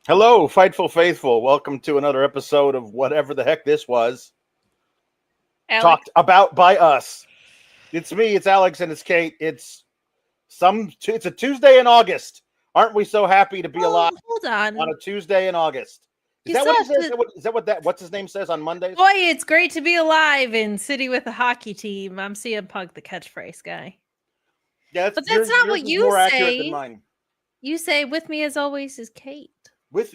Hello, Fightful Faithful. Welcome to another episode of whatever the heck this was. Alex. Talked about by us. It's me, it's Alex, and it's Kate. It's a Tuesday in August. Aren't we so happy to be alive Hold on a Tuesday in August? Is that what it says? Is that what what's his name says on Mondays? Boy, it's great to be alive in City with a hockey team. I'm CM Punk, the catchphrase guy. Yeah, but that's not what you say. Than mine. You say, "With me as always is Kate." With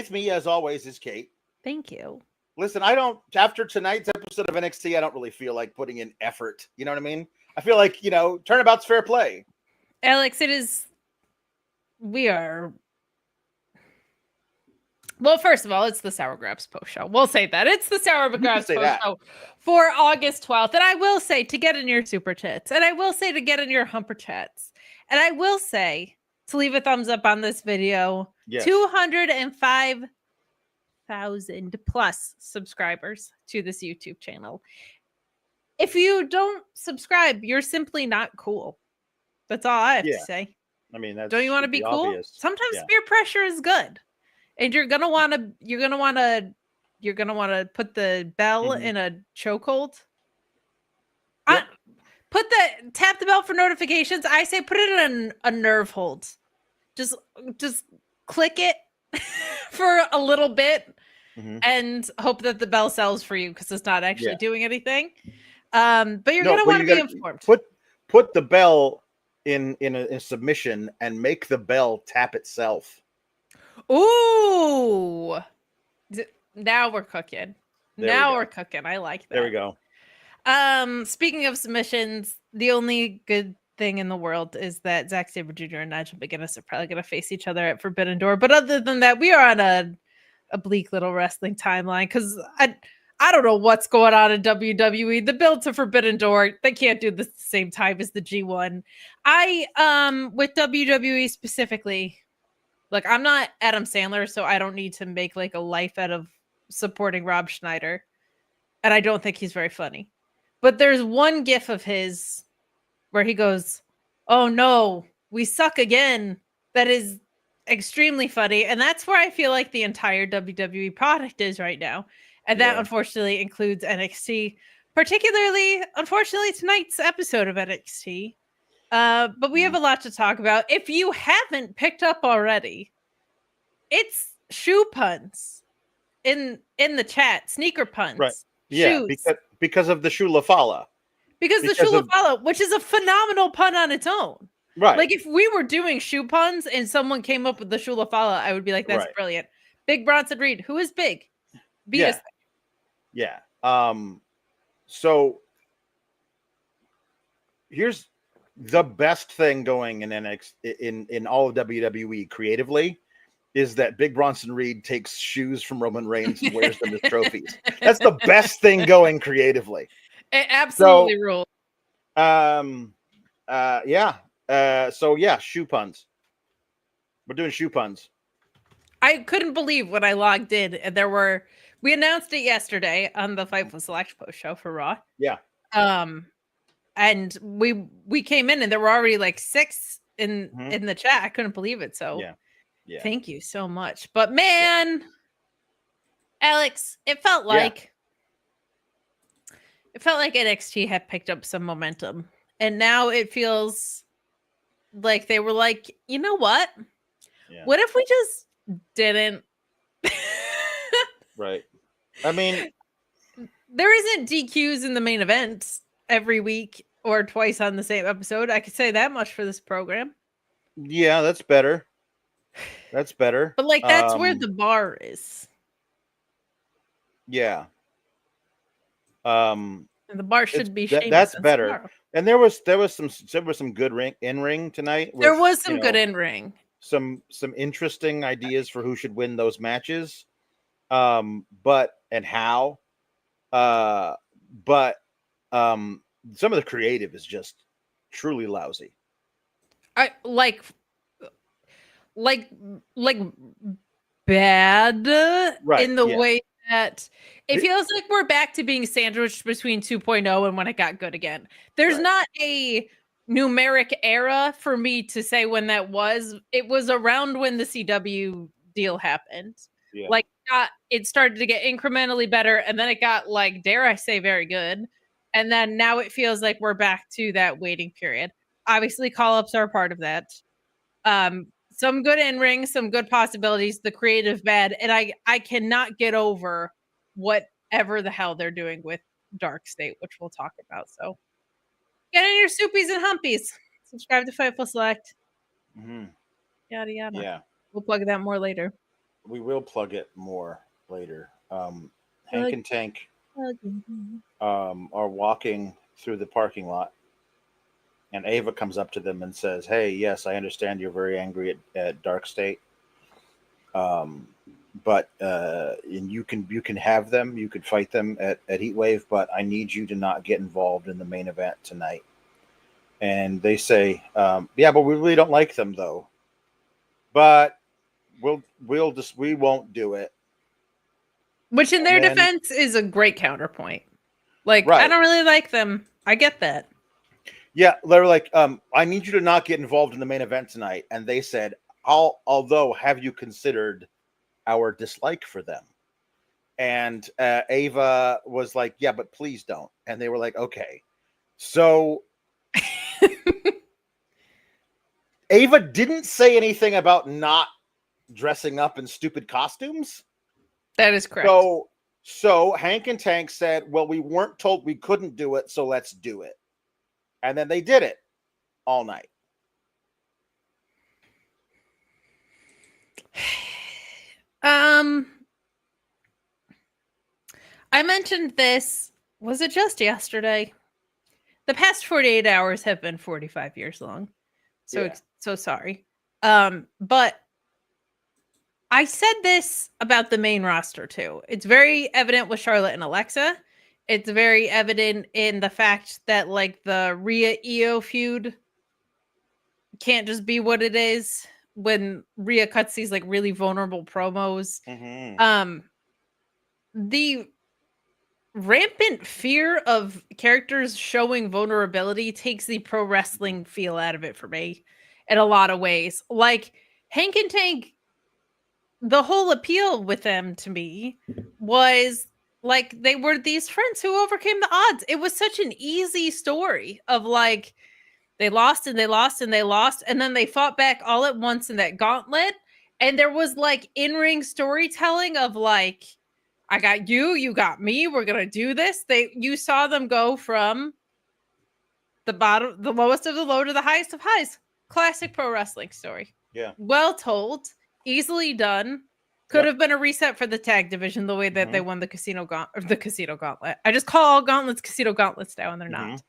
me as always is Kate. Thank you. Listen, I don't. After tonight's episode of NXT, I don't really feel like putting in effort. You know what I mean? I feel like turnabout's fair play. Alex, it is. We are. Well, first of all, it's the Sour Grabs post show. We'll say that. It's the Sour Grabs post show for August 12th. And I will say to get in your super chats. And I will say to get in your humper chats. And I will say to leave a thumbs up on this video. Yes. 205,000 plus subscribers to this YouTube channel. If you don't subscribe, you're simply not cool. That's all I have to say. I mean, don't you want to be cool? Obvious. Sometimes peer pressure is good. And you're gonna want to put the bell in a chokehold. Yep. Tap the bell for notifications. I say put it in a nerve hold. Just click it for a little bit and hope that the bell sells for you because it's not actually doing anything. But you're gonna want to be informed. Put the bell in a submission and make the bell tap itself. Ooh, now we're cooking. We're cooking. I like that. There we go. Speaking of submissions, the only good thing in the world is that Zack Sabre Jr. and Nigel McGuinness are probably going to face each other at Forbidden Door. But other than that, we are on a bleak little wrestling timeline because I don't know what's going on in WWE. The build to Forbidden Door, they can't do this at the same time as the G1. With WWE specifically. Look, I'm not Adam Sandler, so I don't need to make like a life out of supporting Rob Schneider. And I don't think he's very funny. But there's one gif of his where he goes, "Oh no, we suck again." That is extremely funny. And that's where I feel like the entire WWE product is right now. And that unfortunately includes NXT, particularly, unfortunately, tonight's episode of NXT. But we have a lot to talk about. If you haven't picked up already, it's shoe puns in the chat, sneaker puns. Right. Yeah, because of the Shulafala. Because the Shulafala, which is a phenomenal pun on its own. Right. Like if we were doing shoe puns and someone came up with the Shulafala, I would be like, that's brilliant. Big Bronson Reed. Who is big? Yeah. So here's the best thing going in NXT in all of WWE creatively is that Big Bronson Reed takes shoes from Roman Reigns and wears them as trophies. That's the best thing going creatively. It absolutely rules. Shoe puns. We're doing shoe puns. I couldn't believe when I logged in and we announced it yesterday on the Fightful Select post show for Raw. Yeah. And we came in and there were already like 6 in the chat. I couldn't believe it. So thank you so much. But man, Alex, it felt like NXT had picked up some momentum. And now it feels like they were like, you know what? Yeah. What if we just didn't? Right. I mean, there isn't DQs in the main event every week or twice on the same episode. I could say that much for this program. Yeah, that's better. That's better. But like that's where the bar is. Yeah. And the bar should be that's better. Tomorrow. And there was some good in-ring tonight. There was some good in-ring. Some interesting ideas for who should win those matches. Some of the creative is just truly lousy. I like bad in the way that it feels like we're back to being sandwiched between 2.0 and when it got good again. There's not a numeric era for me to say when that was. It was around when the CW deal happened. Yeah. Like it started to get incrementally better, and then it got like, dare I say, very good. And then now it feels like we're back to that waiting period. Obviously, call-ups are a part of that. Some good in-ring, some good possibilities, the creative bad, and I cannot get over whatever the hell they're doing with Dark State, which we'll talk about. So get in your soupies and humpies. Subscribe to Fightful Select. Mm-hmm. Yada yada. Yeah. We'll plug that more later. We will plug it more later. Hank and Tank are walking through the parking lot, and Ava comes up to them and says, "Hey, yes, I understand you're very angry at Dark State, but and you can have them, you could fight them at Heatwave, but I need you to not get involved in the main event tonight." And they say, "Yeah, but we really don't like them though. But we won't do it." Which, in their defense, is a great counterpoint. Like, right. I don't really like them. I get that. Yeah, they're like, I need you to not get involved in the main event tonight. And they said, although, have you considered our dislike for them? And Ava was like, yeah, but please don't. And they were like, okay. So Ava didn't say anything about not dressing up in stupid costumes. That is correct. So Hank and Tank said, well, we weren't told we couldn't do it, so let's do it. And then they did it all night. I mentioned this. Was it just yesterday? The past 48 hours have been 45 years long. So sorry. But I said this about the main roster too. It's very evident with Charlotte and Alexa. It's very evident in the fact that like the Rhea Io feud can't just be what it is when Rhea cuts these like really vulnerable promos. Mm-hmm. The rampant fear of characters showing vulnerability takes the pro wrestling feel out of it for me in a lot of ways. Like Hank and Tank, the whole appeal with them to me was like they were these friends who overcame the odds. It was such an easy story of like they lost and they lost and they lost, and then they fought back all at once in that gauntlet. And there was like in-ring storytelling of like, I got you, you got me, we're gonna do this. You saw them go from the lowest of the low to the highest of highs. Classic pro wrestling story. Yeah. Well told. Easily done. Could have been a reset for the tag division the way that they won the casino gauntlet. I just call all gauntlets casino gauntlets now, and they're not.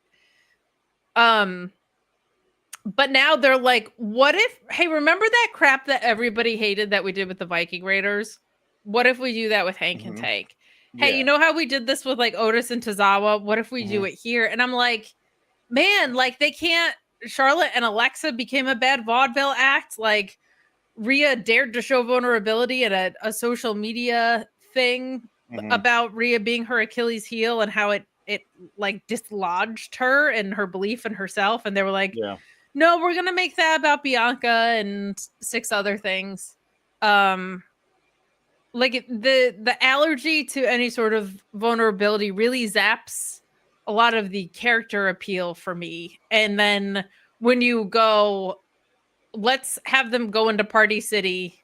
But now they're like, what if, hey, remember that crap that everybody hated that we did with the Viking Raiders? What if we do that with Hank and Tank? Hey, you know how we did this with like Otis and Tozawa? What if we do it here? And I'm like, man, like they can't. Charlotte and Alexa became a bad vaudeville act. Like Rhea dared to show vulnerability at a social media thing about Rhea being her Achilles heel and how it like dislodged her and her belief in herself. And they were like, no, we're going to make that about Bianca and 6 other things. Like the allergy to any sort of vulnerability really zaps a lot of the character appeal for me. And then when you go, let's have them go into Party City,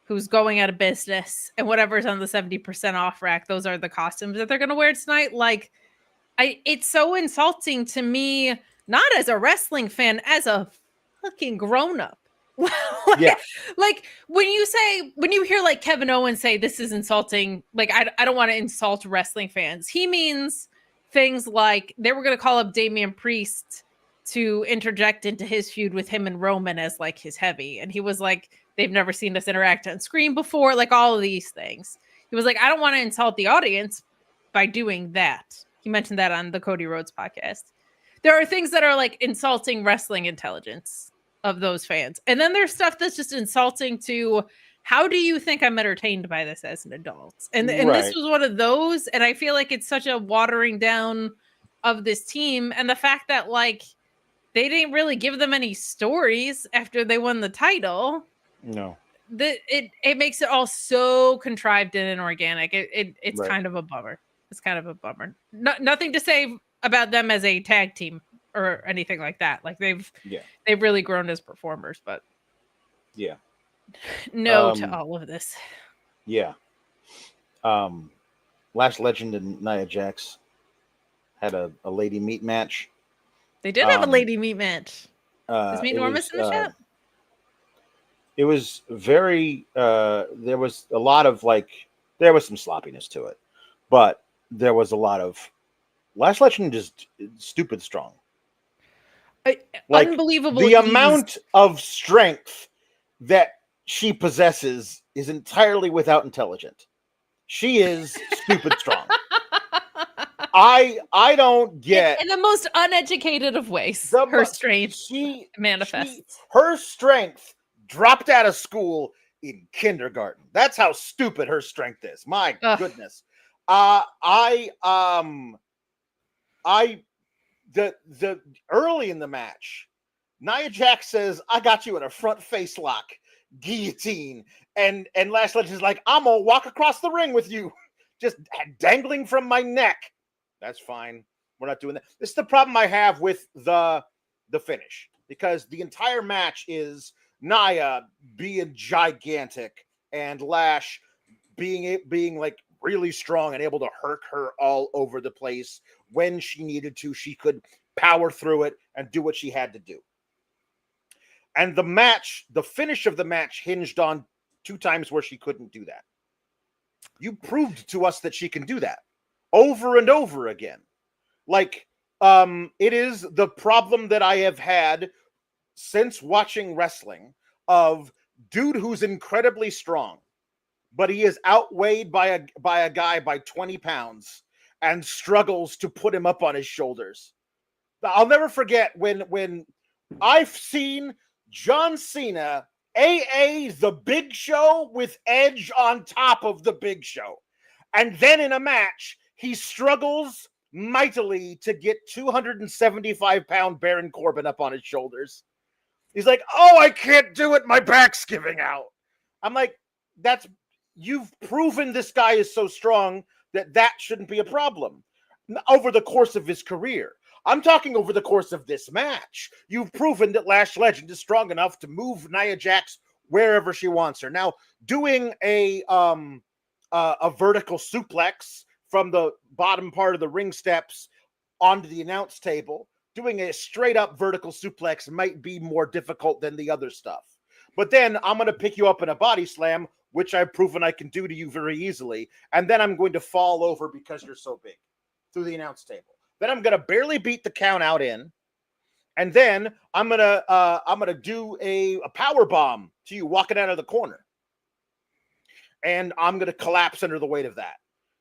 who's going out of business, and whatever's on the 70% off rack, those are the costumes that they're going to wear tonight. Like, it's so insulting to me, not as a wrestling fan, as a fucking grown-up. Like when you hear like Kevin Owens say this is insulting, like I don't want to insult wrestling fans. He means things like they were going to call up Damian Priest to interject into his feud with him and Roman as like his heavy. And he was like, they've never seen us interact on screen before. Like all of these things. He was like, I don't want to insult the audience by doing that. He mentioned that on the Cody Rhodes podcast. There are things that are like insulting wrestling intelligence of those fans. And then there's stuff that's just insulting to how do you think I'm entertained by this as an adult? And this was one of those. And I feel like it's such a watering down of this team. And the fact that like, they didn't really give them any stories after they won the title. No. it makes it all so contrived and organic. It's Right. kind of a bummer. It's kind of a bummer. Nothing to say about them as a tag team or anything like that. Like they've really grown as performers, but no to all of this. Yeah. Lash Legend and Nia Jax had a lady meat match. They did have a lady meat match. Is Meat Enormous in the chat? It was very there was a lot of there was some sloppiness to it, but there was a lot of Lash Legend is stupid strong. Unbelievable. The amount of strength that she possesses is entirely without intelligence. She is stupid strong. I don't get in the most uneducated of ways. Her strength manifests. Her strength dropped out of school in kindergarten. That's how stupid her strength is. My goodness. The early in the match, Nia Jax says, "I got you in a front face lock, guillotine," and Lash Legend is like, "I'm gonna walk across the ring with you, just dangling from my neck." That's fine. We're not doing that. This is the problem I have with the finish, because the entire match is Nia being gigantic and Lash being like really strong and able to hurt her all over the place. When she needed to, she could power through it and do what she had to do. And the finish of the match hinged on 2 times where she couldn't do that. You proved to us that she can do that over and over again. It is the problem that I have had since watching wrestling, of dude who's incredibly strong, but he is outweighed by a guy by 20 pounds and struggles to put him up on his shoulders. I'll never forget when I've seen John Cena the Big Show with Edge on top of the Big Show. And then in a match, he struggles mightily to get 275-pound Baron Corbin up on his shoulders. He's like, "Oh, I can't do it. My back's giving out." I'm like, you've proven this guy is so strong that shouldn't be a problem over the course of his career. I'm talking over the course of this match. You've proven that Lash Legend is strong enough to move Nia Jax wherever she wants her. Now, doing a vertical suplex from the bottom part of the ring steps onto the announce table, doing a straight up vertical suplex might be more difficult than the other stuff. But then I'm going to pick you up in a body slam, which I've proven I can do to you very easily. And then I'm going to fall over because you're so big through the announce table. Then I'm going to barely beat the count out in. And then I'm going to do a power bomb to you walking out of the corner. And I'm going to collapse under the weight of that,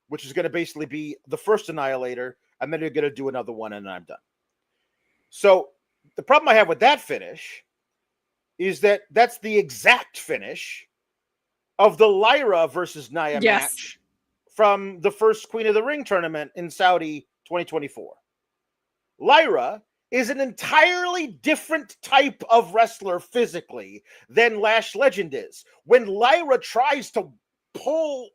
which is going to basically be the first annihilator. And then you're going to do another one and I'm done. So the problem I have with that finish is that that's the exact finish of the Lyra versus Nia match from the first Queen of the Ring tournament in Saudi 2024. Lyra is an entirely different type of wrestler physically than Lash Legend is. When Lyra tries to pull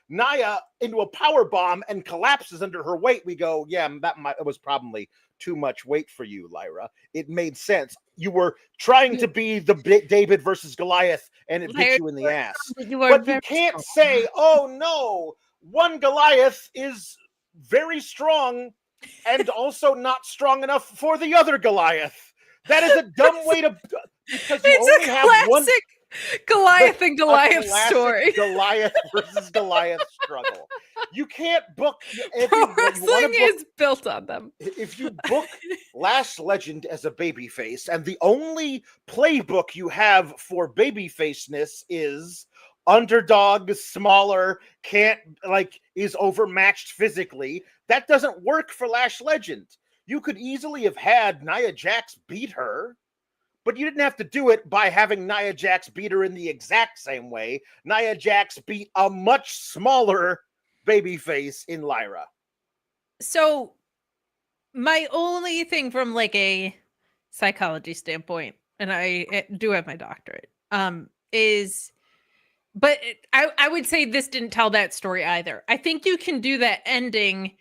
Nia into a power bomb and collapses under her weight, we go, yeah, it was probably too much weight for you, Lyra. It made sense. You were trying to be the David versus Goliath, and it bit you in the ass. But you can't say, "Oh no, one Goliath is very strong and also not strong enough for the other Goliath." That is a dumb way to, because you only have one Goliath and Goliath story. Goliath versus Goliath struggle. You can't book. Wrestling is built on them. If you book Lash Legend as a babyface, and the only playbook you have for babyfaceness is underdog, smaller, is overmatched physically, that doesn't work for Lash Legend. You could easily have had Nia Jax beat her, but you didn't have to do it by having Nia Jax beat her in the exact same way. Nia Jax beat a much smaller babyface in Lyra. So my only thing from a psychology standpoint, and I do have my doctorate, is But I would say this didn't tell that story either. I think you can do that ending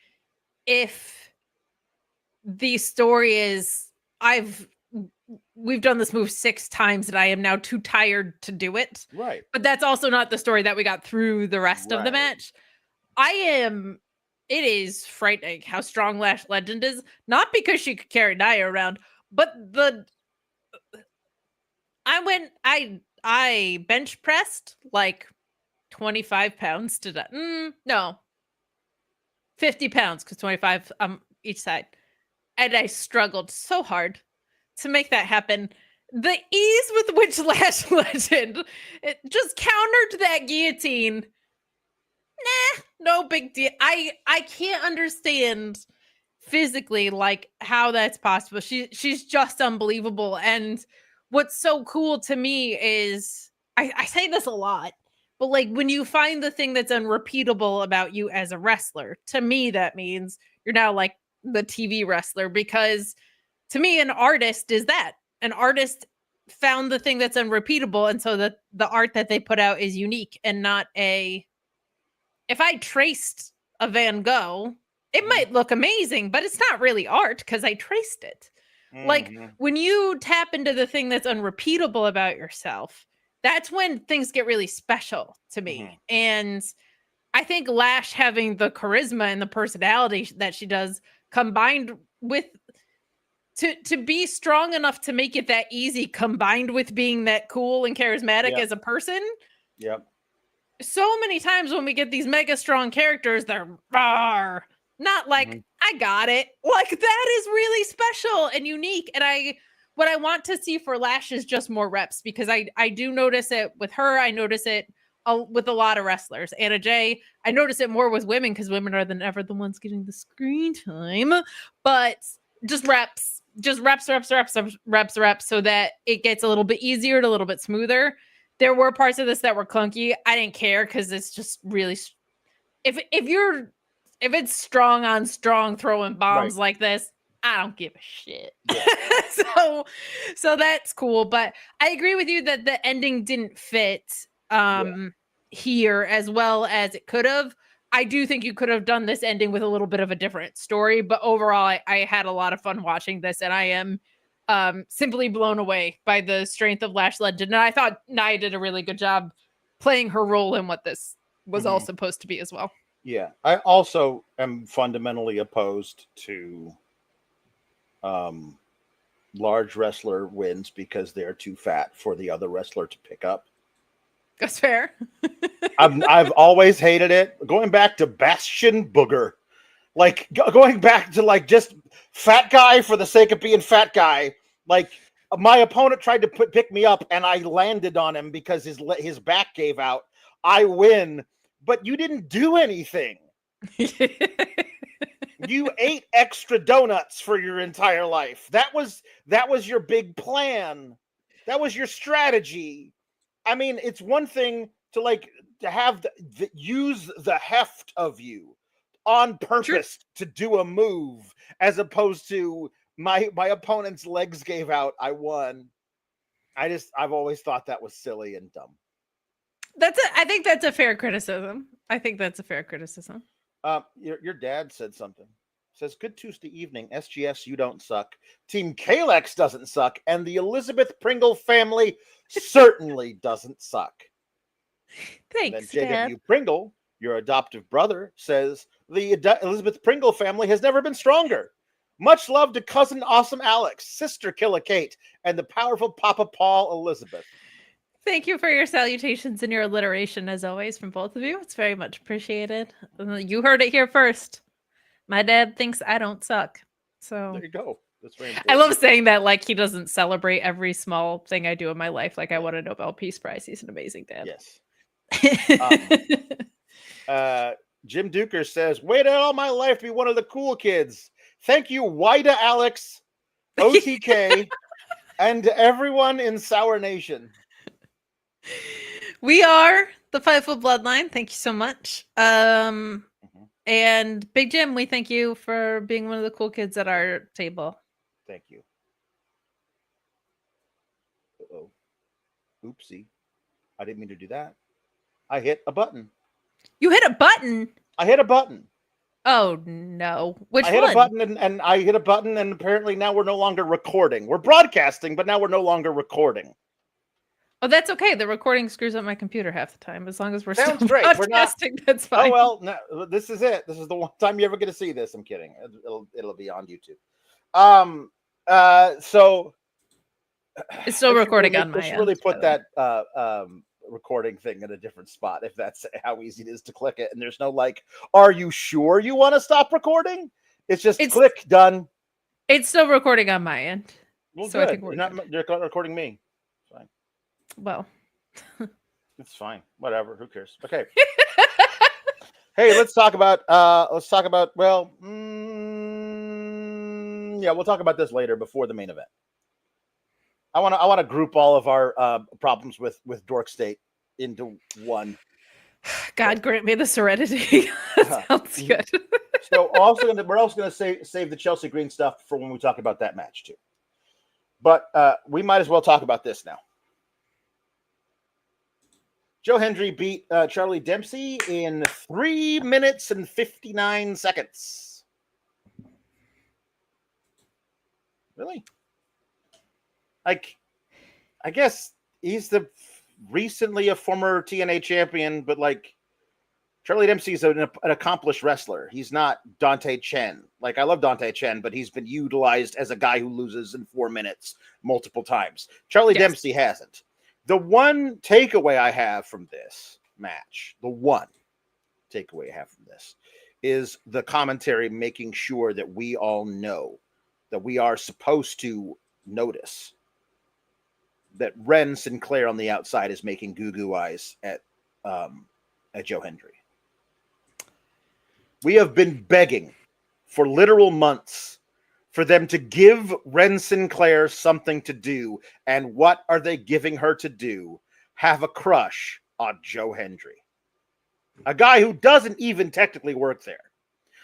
if the story is we've done this move 6 times and I am now too tired to do it. Right. But that's also not the story that we got through the rest of the match. It is frightening how strong Lash Legend is, not because she could carry Nia around, but I bench pressed like 25 pounds to that. No, 50 pounds because 25 each side. And I struggled so hard to make that happen. The ease with which Lash Legend it just countered that guillotine. No big deal. I can't understand physically like how that's possible. She's just unbelievable. And what's so cool to me is I say this a lot, but like when you find the thing that's unrepeatable about you as a wrestler, to me that means you're now like the TV wrestler, because to me an artist is that. An artist found the thing that's unrepeatable, and so the art that they put out is unique and not a if I traced a Van Gogh, it might look amazing, but it's not really art because I traced it. Like when you tap into the thing that's unrepeatable about yourself, that's when things get really special to me. And I think Lash having the charisma and the personality that she does combined with to be strong enough to make it that easy, combined with being that cool and charismatic as a person. Yep. So many times when we get these mega strong characters, they're rawr, not like I got it. Like that is really special and unique. And what I want to see for Lash is just more reps, because I do notice it with her. I notice it with a lot of wrestlers. Anna Jay, I notice it more with women because women are ever the ones getting the screen time. But just reps, reps, so that it gets a little bit easier and a little bit smoother. There were parts of this that were clunky. I didn't care because it's just really if it's strong on strong throwing bombs like this, I don't give a shit. Yeah. so that's cool. But I agree with you that the ending didn't fit here as well as it could have. I do think you could have done this ending with a little bit of a different story, but overall I had a lot of fun watching this, and I am simply blown away by the strength of Lash Legend. And I thought Nia did a really good job playing her role in what this was all supposed to be as well. Yeah. I also am fundamentally opposed to large wrestler wins because they're too fat for the other wrestler to pick up. That's fair. I've always hated it. Going back to Bastion Booger. Like going back to like just fat guy for the sake of being fat guy. Like my opponent tried to pick me up and I landed on him because his back gave out. I win, but you didn't do anything. You ate extra donuts for your entire life. That was your big plan. That was your strategy. I mean, it's one thing to have use the heft of you on purpose to do a move, as opposed to my opponent's legs gave out, I won. I've always thought that was silly and dumb. I think that's a fair criticism. Your dad said something. Says, good Tuesday evening. SGS, you don't suck. Team Kalex doesn't suck. And the Elizabeth Pringle family certainly doesn't suck. Thanks, and then Dad. JW Pringle, your adoptive brother, says, the Elizabeth Pringle family has never been stronger. Much love to cousin Awesome Alex, sister Killa Kate, and the powerful Papa Paul Elizabeth. Thank you for your salutations and your alliteration, as always, from both of you. It's very much appreciated. You heard it here first. My dad thinks I don't suck. So there you go. That's very important. I love saying that, like he doesn't celebrate every small thing I do in my life. Like I won a Nobel Peace Prize. He's an amazing dad. Yes. Jim Duker says, waited all my life to be one of the cool kids. Thank you, Wida Alex, OTK, and everyone in Sour Nation. We are the Fightful Bloodline. Thank you so much. And Big Jim, we thank you for being one of the cool kids at our table. Thank you. Uh-oh. Oopsie. I didn't mean to do that. I hit a button. You hit a button? I hit a button. Oh, no. Which I hit one? a button, and I hit a button, and apparently now we're no longer recording. We're broadcasting, but now we're no longer recording. Oh, that's okay. The recording screws up my computer half the time. As long as we're Sounds still great. broadcasting, that's fine. Oh, well, no, this is it. This is the one time you're ever going to see this. I'm kidding. It'll be on YouTube. So it's still recording on my end. Let's really put that recording thing in a different spot if that's how easy it is to click it. And there's no like, are you sure you want to stop recording? It's just click, done. It's still recording on my end. Well, so good. I think you're recording me. Fine. Well, it's fine. Whatever. Who cares? Okay. Hey, let's talk about. Well, yeah, we'll talk about this later before the main event. I want to group all of our problems with Dork State into one. God grant me the serenity. Sounds good. So we're also gonna save the Chelsea Green stuff for when we talk about that match too. But we might as well talk about this now. Joe Hendry beat Charlie Dempsey in 3 minutes and 59 seconds. Really? Like, I guess he's recently a former TNA champion, but like Charlie Dempsey's an accomplished wrestler. He's not Dante Chen. Like, I love Dante Chen, but he's been utilized as a guy who loses in 4 minutes multiple times. Charlie Dempsey hasn't. The one takeaway I have from this match, is the commentary making sure that we all know that we are supposed to notice that Ren Sinclair on the outside is making goo-goo eyes at Joe Hendry. We have been begging for literal months for them to give Ren Sinclair something to do. And what are they giving her to do? Have a crush on Joe Hendry, a guy who doesn't even technically work there.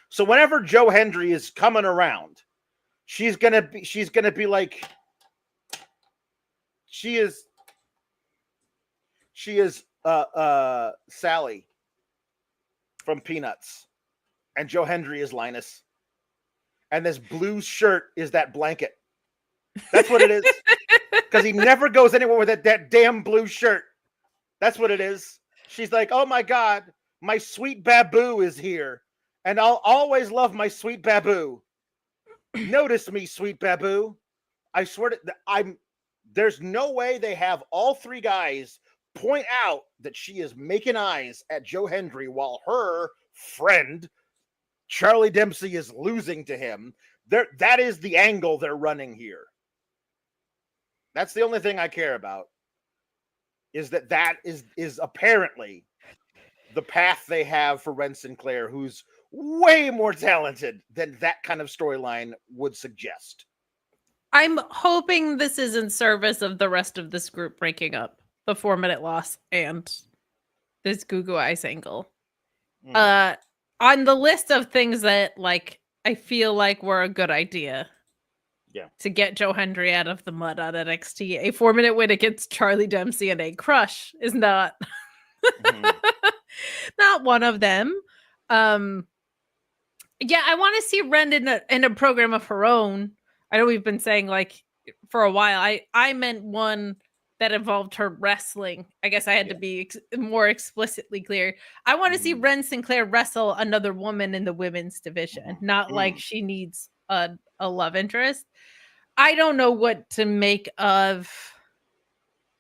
So whenever Joe Hendry is coming around, she's gonna be like, she is Sally from Peanuts, and Joe Hendry is Linus. And this blue shirt is that blanket. That's what it is. Because he never goes anywhere with that damn blue shirt. That's what it is. She's like, oh my God, my sweet Babu is here. And I'll always love my sweet Babu. Notice me, sweet Babu. I swear there's no way they have all three guys point out that she is making eyes at Joe Hendry while her friend Charlie Dempsey is losing to him. That is the angle they're running here. That's the only thing I care about. Is that is apparently the path they have for Ren Sinclair, who's way more talented than that kind of storyline would suggest. I'm hoping this is in service of the rest of this group breaking up, the 4-minute loss and this goo-goo eyes angle. On the list of things that, like, I feel like were a good idea to get Joe Hendry out of the mud on NXT, a 4-minute win against Charlie Dempsey and a crush is not not one of them. I want to see Ren in a program of her own. I know we've been saying, like, for a while. I meant one that involved her wrestling. I guess I had to be more explicitly clear. I want to see Ren Sinclair wrestle another woman in the women's division, not like she needs a love interest. I don't know what to make of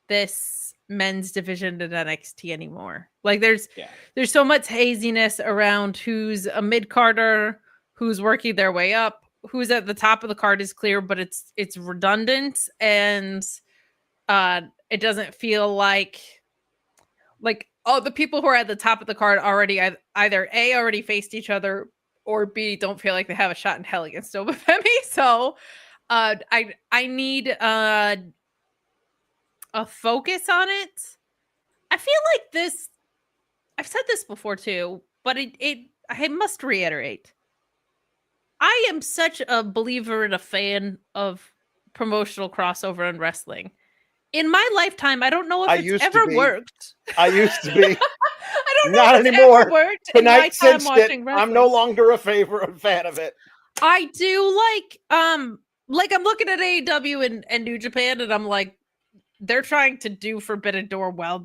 this men's division in NXT anymore. Like, there's so much haziness around who's a mid-carder, who's working their way up, who's at the top of the card is clear, but it's redundant, and it doesn't feel like the people who are at the top of the card already either A, already faced each other, or B, don't feel like they have a shot in hell against Femi. So I need a focus on it. I feel like this, I've said this before too, but I must reiterate. I am such a believer and a fan of promotional crossover in wrestling. In my lifetime, I don't know if it's ever worked. I used to be. don't know Not if it's anymore. ever worked in my Tonight time cinched it. watching wrestling. I'm no longer a fan of it. I do like I'm looking at AEW and New Japan, and I'm like, they're trying to do Forbidden Door well.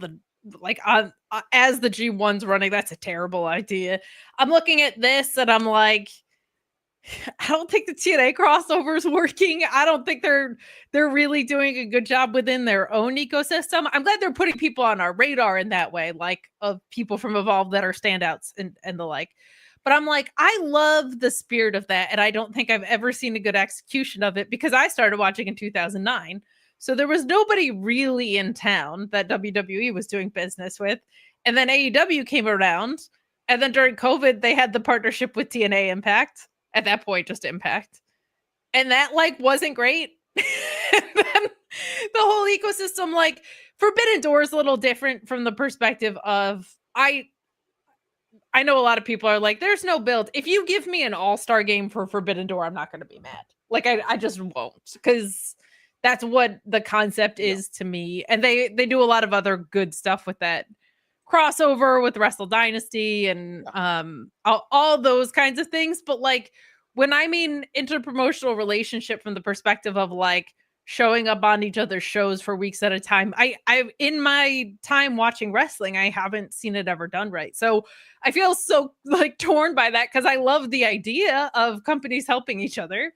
As the G1's running, that's a terrible idea. I'm looking at this, and I'm like, I don't think the TNA crossover is working. I don't think they're really doing a good job within their own ecosystem. I'm glad they're putting people on our radar in that way, like of people from Evolve that are standouts and the like. But I'm like, I love the spirit of that, and I don't think I've ever seen a good execution of it because I started watching in 2009. So there was nobody really in town that WWE was doing business with. And then AEW came around, and then during COVID, they had the partnership with TNA Impact. At that point, just Impact. And that like wasn't great. And then the whole ecosystem, like Forbidden Door is a little different from the perspective of I know a lot of people are like, there's no build. If you give me an all-star game for Forbidden Door, I'm not going to be mad. Like I just won't, because that's what the concept is to me. And they do a lot of other good stuff with that crossover with Wrestle Dynasty and all those kinds of things. But like when I mean interpromotional relationship from the perspective of like showing up on each other's shows for weeks at a time, I in my time watching wrestling, I haven't seen it ever done right. So I feel so like torn by that because I love the idea of companies helping each other.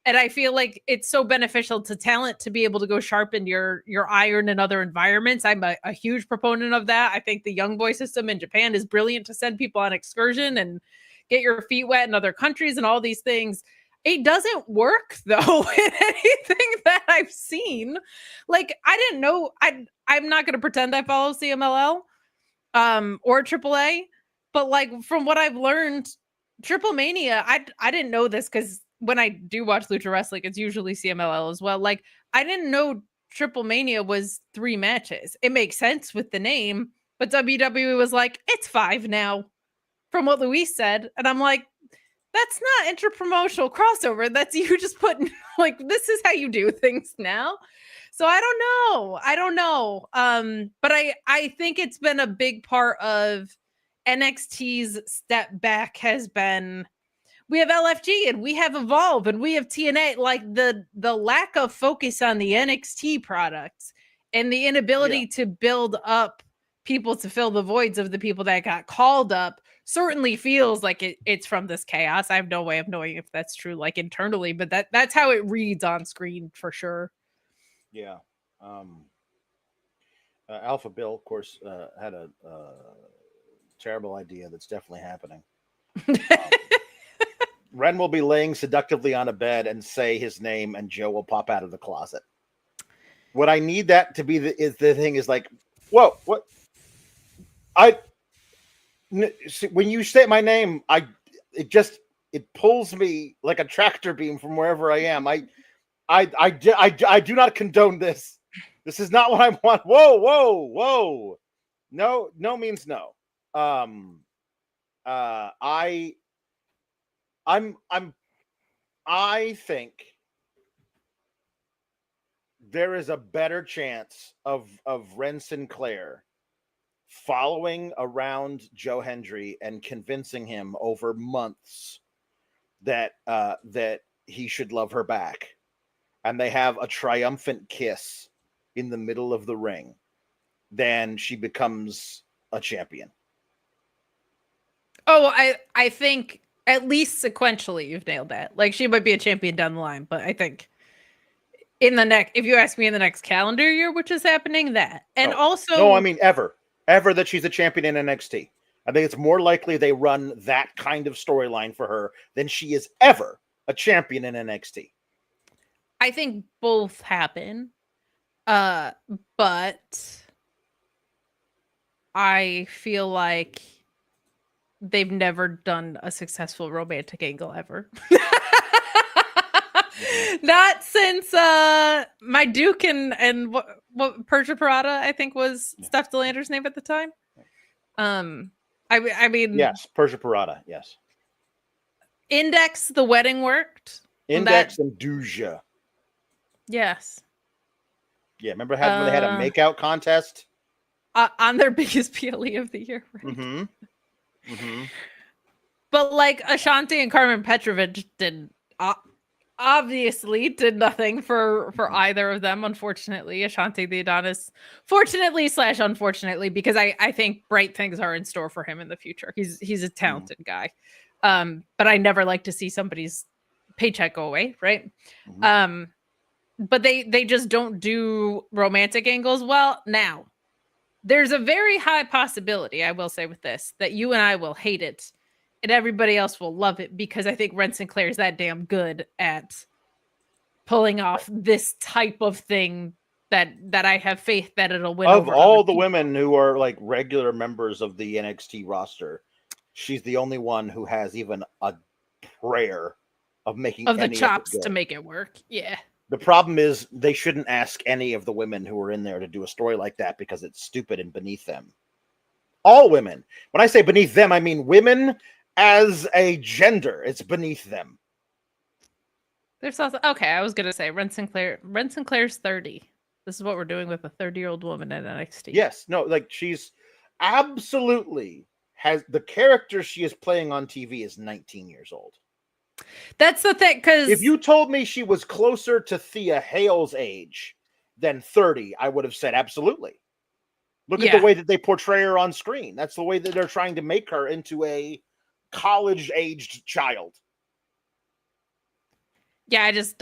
And I feel like it's so beneficial to talent to be able to go sharpen your iron in other environments. I'm a huge proponent of that. I think the young boy system in Japan is brilliant to send people on excursion and get your feet wet in other countries and all these things. It doesn't work though in anything that I've seen. Like I didn't know. I'm not going to pretend I follow CMLL or AAA, but like from what I've learned, Triple Mania, I didn't know this because when I do watch Lucha Wrestling, it's usually CMLL as well. Like, I didn't know Triple Mania was 3 matches. It makes sense with the name, but WWE was like, it's 5 now, from what Luis said. And I'm like, that's not interpromotional crossover. That's you just putting, like, this is how you do things now. So I don't know. But I think it's been a big part of NXT's step back has been, we have LFG and we have Evolve and we have TNA. Like the lack of focus on the NXT products and the inability to build up people to fill the voids of the people that got called up certainly feels like it's from this chaos. I have no way of knowing if that's true, like internally, but that's how it reads on screen for sure. Yeah. Alpha Bill, of course, had a terrible idea that's definitely happening. Ren will be laying seductively on a bed and say his name, and Joe will pop out of the closet. What I need that to be the thing is like, whoa, what? When you say my name, it pulls me like a tractor beam from wherever I am. I do not condone this. This is not what I want. Whoa. No means no. I think there is a better chance of Ren Sinclair following around Joe Hendry and convincing him over months that he should love her back, and they have a triumphant kiss in the middle of the ring, than she becomes a champion. Oh, I think at least sequentially you've nailed that. Like she might be a champion down the line, but I think if you ask me in the next calendar year, which is happening, that. And also no, I mean ever that she's a champion in NXT. I think it's more likely they run that kind of storyline for her than she is ever a champion in NXT. I think both happen. But I feel like they've never done a successful romantic angle ever. Not since my Duke and what Persia Parada, I think was Steph Delander's name at the time. I mean, yes, Persia Parada, yes. Index, the wedding worked. Index and Duja. Yes. Yeah, remember when they had a makeout contest? on their biggest PLE of the year, right? Mm-hmm. Mm-hmm. But like Ashanti and Carmen Petrovic obviously did nothing for either of them. Unfortunately, Ashanti the Adonis, fortunately / unfortunately, because I think bright things are in store for him in the future. He's a talented guy, but I never like to see somebody's paycheck go away, right? Mm-hmm. But they just don't do romantic angles well. Now, there's a very high possibility, I will say with this, that you and I will hate it and everybody else will love it because I think Ren Sinclair is that damn good at pulling off this type of thing that I have faith that it'll win Of over all other the people. women who are like regular members of the NXT roster, she's the only one who has even a prayer of making Of the any of it chops good. to make it work. Yeah. The problem is they shouldn't ask any of the women who are in there to do a story like that because it's stupid and beneath them. All women. When I say beneath them, I mean women as a gender. It's beneath them. There's also okay, I was gonna say Ren Sinclair's 30. This is what we're doing with a 30-year-old woman at NXT. Yes, no, like she's absolutely has the character she is playing on TV is 19 years old. That's the thing, because if you told me she was closer to Thea Hale's age than 30, I would have said absolutely. Look at the way that they portray her on screen. That's the way that they're trying to make her into a college-aged child. Yeah, I just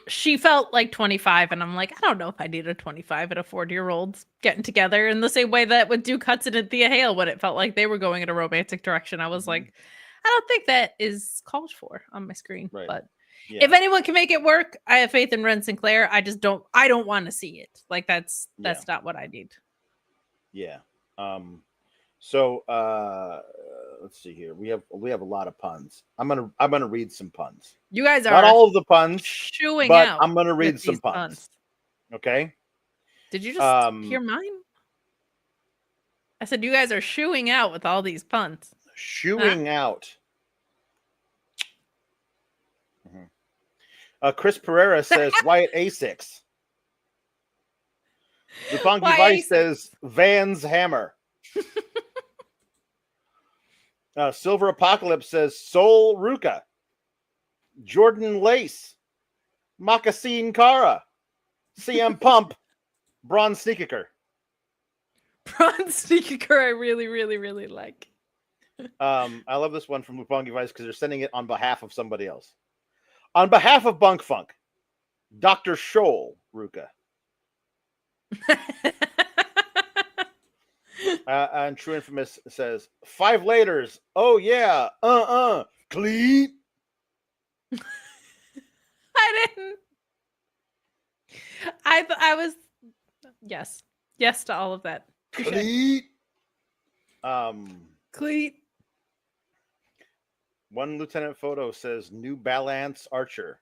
she felt like 25, and I'm like, I don't know if I need a 25 and a 40-year-old getting together in the same way that with Duke Hudson and Thea Hale when it felt like they were going in a romantic direction. I was like, I don't think that is called for on my screen. Right. But if anyone can make it work, I have faith in Ren Sinclair. I don't want to see it. Like that's not what I need. Yeah. So let's see here. We have a lot of puns. I'm gonna read some puns. You guys are not all of the puns, shooing but out. I'm gonna read some puns. Okay. Did you just hear mine? I said you guys are shooing out with all these puns. Shooing out. Chris Pereira says Wyatt A6. Lupangi Vice says Van's Hammer. Silver Apocalypse says Soul Ruka. Jordan Lace. Moccasin Kara. CM Pump. Braun Sneaker. Braun Sneaker, I really, really, really like. I love this one from Lupangi Vice because they're sending it on behalf of somebody else. On behalf of Bunk Funk, Dr. Shoal Ruka. And True Infamous says 5 laters. Oh yeah. Cleat. I didn't. I was yes to all of that. Cleat. Cleat. One Lieutenant Photo says New Balance Archer.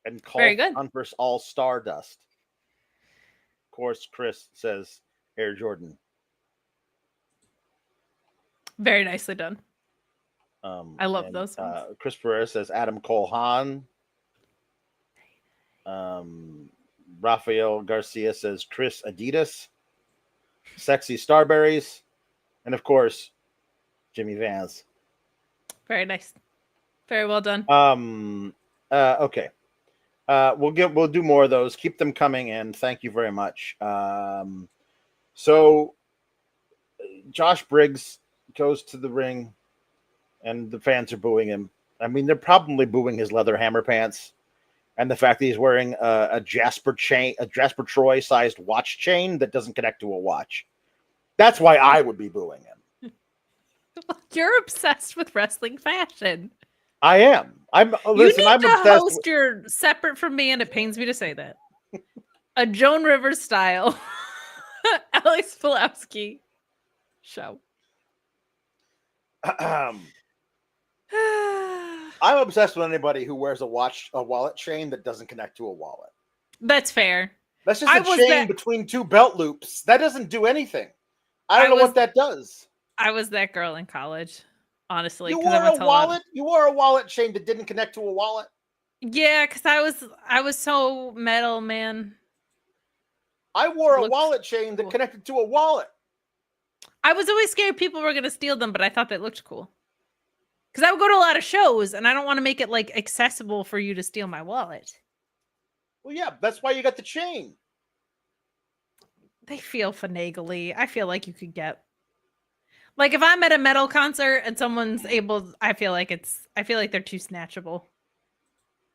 And call Converse All Stardust. Of course, Chris says Air Jordan. Very nicely done. I love those ones. Chris Perez says Adam Cole Haan. Rafael Garcia says Chris Adidas. Sexy Starberries. And of course, Jimmy Vance. Very nice. Very well done. Okay. We'll do more of those. Keep them coming in. Thank you very much. So Josh Briggs goes to the ring and the fans are booing him. I mean, they're probably booing his leather hammer pants and the fact that he's wearing a Jasper Troy sized watch chain that doesn't connect to a watch. That's why I would be booing him. You're obsessed with wrestling fashion. I am. I'm obsessed. Host your separate from me, and it pains me to say that. A Joan Rivers style Alex Pulowski show. I'm obsessed with anybody who wears a wallet chain that doesn't connect to a wallet. That's fair. That's just a chain between two belt loops. That doesn't do anything. I don't know what that does. I was that girl in college, honestly. You wore a wallet? You wore a wallet chain that didn't connect to a wallet? Yeah, because I was so metal, man. I wore a Looks wallet chain that cool. connected to a wallet. I was always scared people were going to steal them, but I thought that looked cool. Because I would go to a lot of shows, and I don't want to make it like accessible for you to steal my wallet. Well, yeah, that's why you got the chain. They feel finagly. I feel like you could get, like, if I'm at a metal concert and someone's able, I feel like they're too snatchable.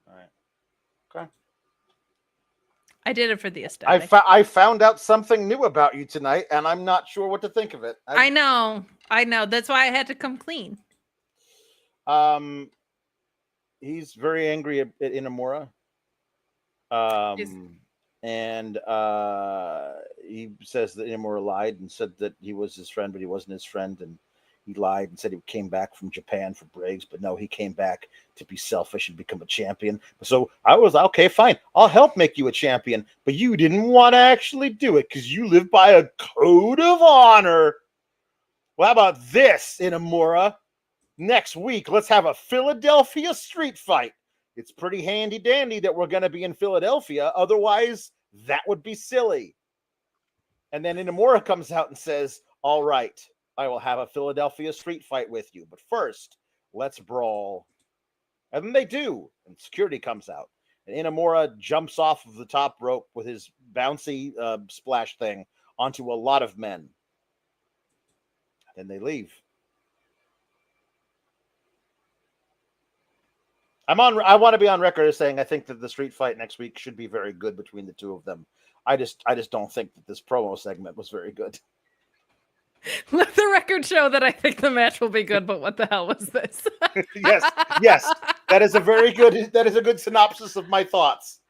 All right. Okay. I did it for the aesthetic. I found out something new about you tonight, and I'm not sure what to think of it. I know. That's why I had to come clean. He's very angry at Inamura. And he says that Inamura lied and said that he was his friend, but he wasn't his friend, and he lied and said he came back from Japan for Briggs, but no, he came back to be selfish and become a champion. So I was okay, fine, I'll help make you a champion, but you didn't want to actually do it because you live by a code of honor. Well, how about this, Inamura? Next week, let's have a Philadelphia street fight. It's pretty handy dandy that we're going to be in Philadelphia. Otherwise, that would be silly. And then Inamura comes out and says, all right, I will have a Philadelphia street fight with you. But first, let's brawl. And then they do. And security comes out. And Inamura jumps off of the top rope with his bouncy splash thing onto a lot of men. Then they leave. I want to be on record as saying I think that the street fight next week should be very good between the two of them. I just don't think that this promo segment was very good. Let the record show that I think the match will be good, but what the hell was this? yes. That is a good synopsis of my thoughts.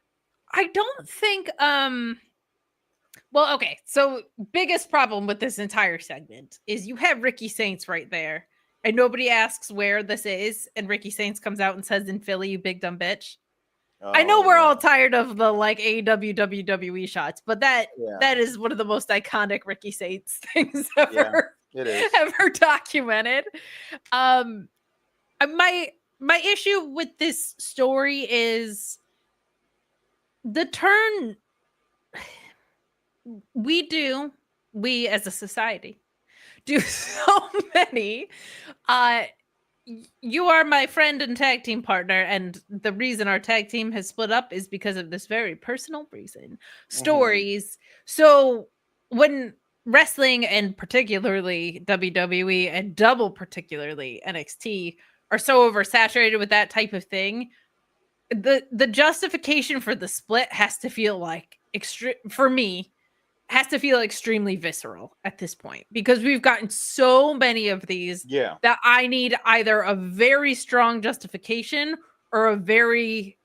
I don't think well, okay. So biggest problem with this entire segment is you have Ricky Saints right there. And nobody asks where this is, and Ricky Saints comes out and says, "In Philly, you big dumb bitch." Oh, I know we're all tired of the like AEW WWE shots, but that is one of the most iconic Ricky Saints things ever, ever documented. My issue with this story is the turn we as a society do so many. You are my friend and tag team partner, and the reason our tag team has split up is because of this very personal reason. Stories. So when wrestling, and particularly WWE and double particularly NXT, are so oversaturated with that type of thing, the justification for the split has to feel like for me has to feel extremely visceral at this point, because we've gotten so many of these that I need either a very strong justification or a very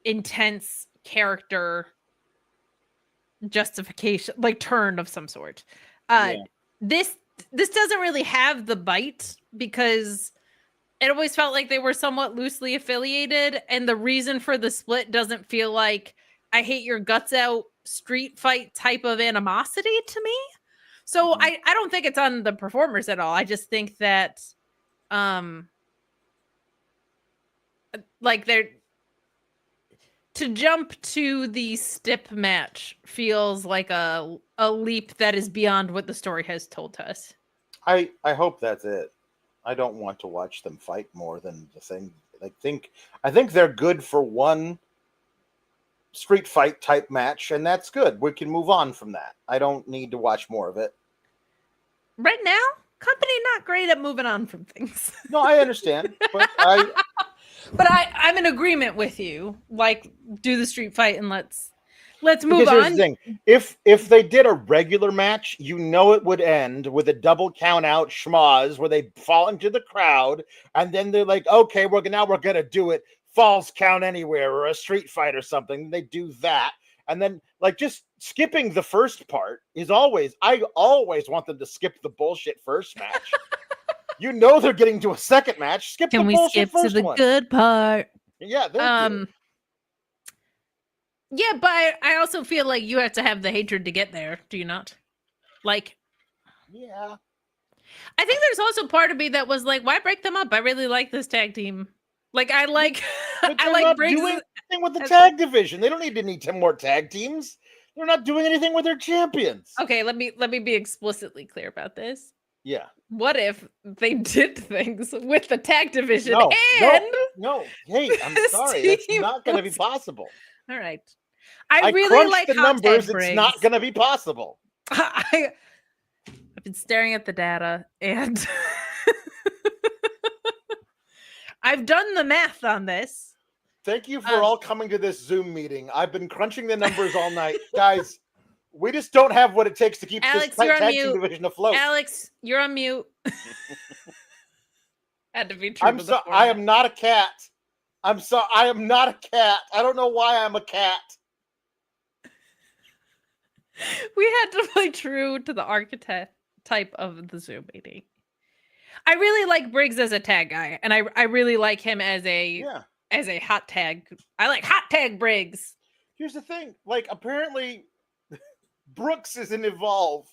intense character justification, like turn of some sort. This doesn't really have the bite because it always felt like they were somewhat loosely affiliated, and the reason for the split doesn't feel like I hate your guts out street fight type of animosity to me. So I don't think it's on the performers at all. I just think that like they're to jump to the stip match feels like a leap that is beyond what the story has told us. I hope that's it. I don't want to watch them fight more than the thing. I think they're good for one street fight type match, and that's good. We can move on from that. I don't need to watch more of it. Right now, company not great at moving on from things. No, I understand. But I'm in agreement with you. Like, do the street fight and let's move on. Here's the thing. If they did a regular match, you know it would end with a double count out schmoz where they fall into the crowd, and then they're like, okay, we're gonna do it. Falls count anywhere or a street fight or something. They do that. And then like just skipping the first part is I always want them to skip the bullshit first match. You know they're getting to a second match. Skip the bullshit first one. Can we skip to the good part? Yeah, thank you. Yeah, but I also feel like you have to have the hatred to get there, do you not? Like, yeah. I think there's also part of me that was like, why break them up? I really like this tag team. Like, I like Briggs. Doing anything with the tag division. They don't need 10 more tag teams. They're not doing anything with their champions. Okay, let me be explicitly clear about this. Yeah. What if they did things with the tag division No. Hey, I'm sorry. That's not going to be possible. All right. I really crunched like the numbers. It's not going to be possible. I've been staring at the data and I've done the math on this. Thank you for all coming to this Zoom meeting. I've been crunching the numbers all night. Guys, we just don't have what it takes to keep Alex, this tag team division afloat. Alex, you're on mute. Had to be true. I am not a cat. I am not a cat. I don't know why I'm a cat. We had to play true to the archetype of the Zoom meeting. I really like Briggs as a tag guy, and I really like him as a hot tag. I like hot tag Briggs. Here's the thing: like, apparently, Brooks is in Evolve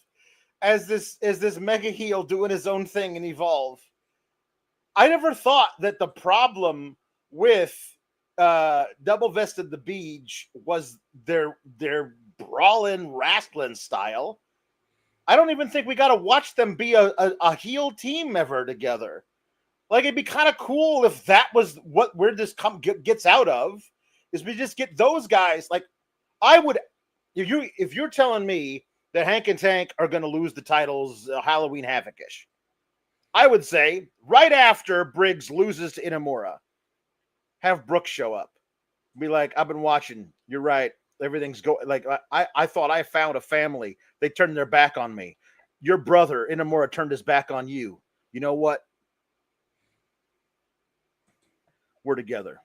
as this mega heel doing his own thing in Evolve. I never thought that the problem with Double Vested the Beach was their brawling, wrestling style. I don't even think we got to watch them be a heel team ever together. Like, it'd be kind of cool if that was where this gets out of, is we just get those guys. Like, I would, if you're telling me that Hank and Tank are going to lose the titles Halloween Havoc-ish, I would say right after Briggs loses to Inamura, have Brooks show up. Be like, I've been watching. You're right. Everything's going like I thought I found a family. They turned their back on me. Your brother Inamura turned his back on you. You know what? We're together.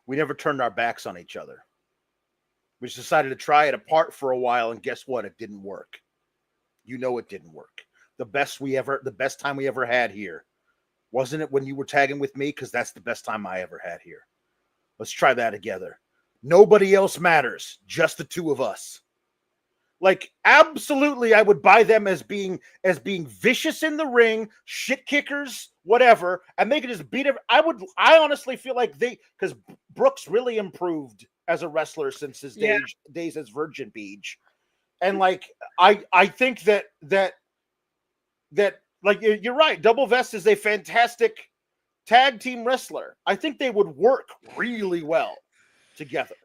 We never turned our backs on each other. We just decided to try it apart for a while, and guess what? It didn't work. You know it didn't work. The best time we ever had here. Wasn't it when you were tagging with me? Because that's the best time I ever had here. Let's try that together. Nobody else matters. Just the two of us. Like, absolutely, I would buy them as being vicious in the ring, shit kickers, whatever, and they could just beat it. I honestly feel like because Brooks really improved as a wrestler since his days as Virgin Beach. And like, I think that like, you're right. Double Vest is a fantastic tag team wrestler. I think they would work really well together.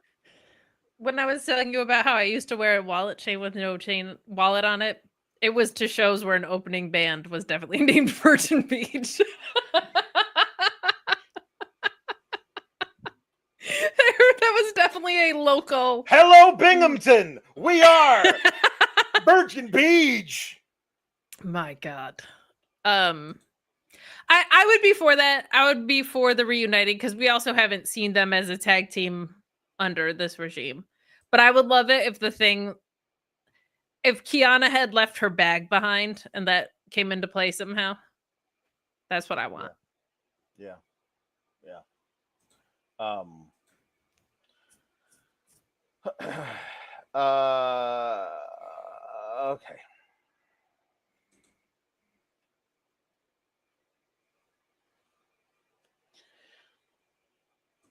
When I was telling you about how I used to wear a wallet chain with no chain wallet on it, it was to shows where an opening band was definitely named Virgin Beach. That was definitely a local. Hello, Binghamton. We are Virgin Beach. My God. I would be for that. I would be for the reuniting because we also haven't seen them as a tag team under this regime. But I would love it if Kiana had left her bag behind and that came into play somehow. That's what I want. Yeah. Okay.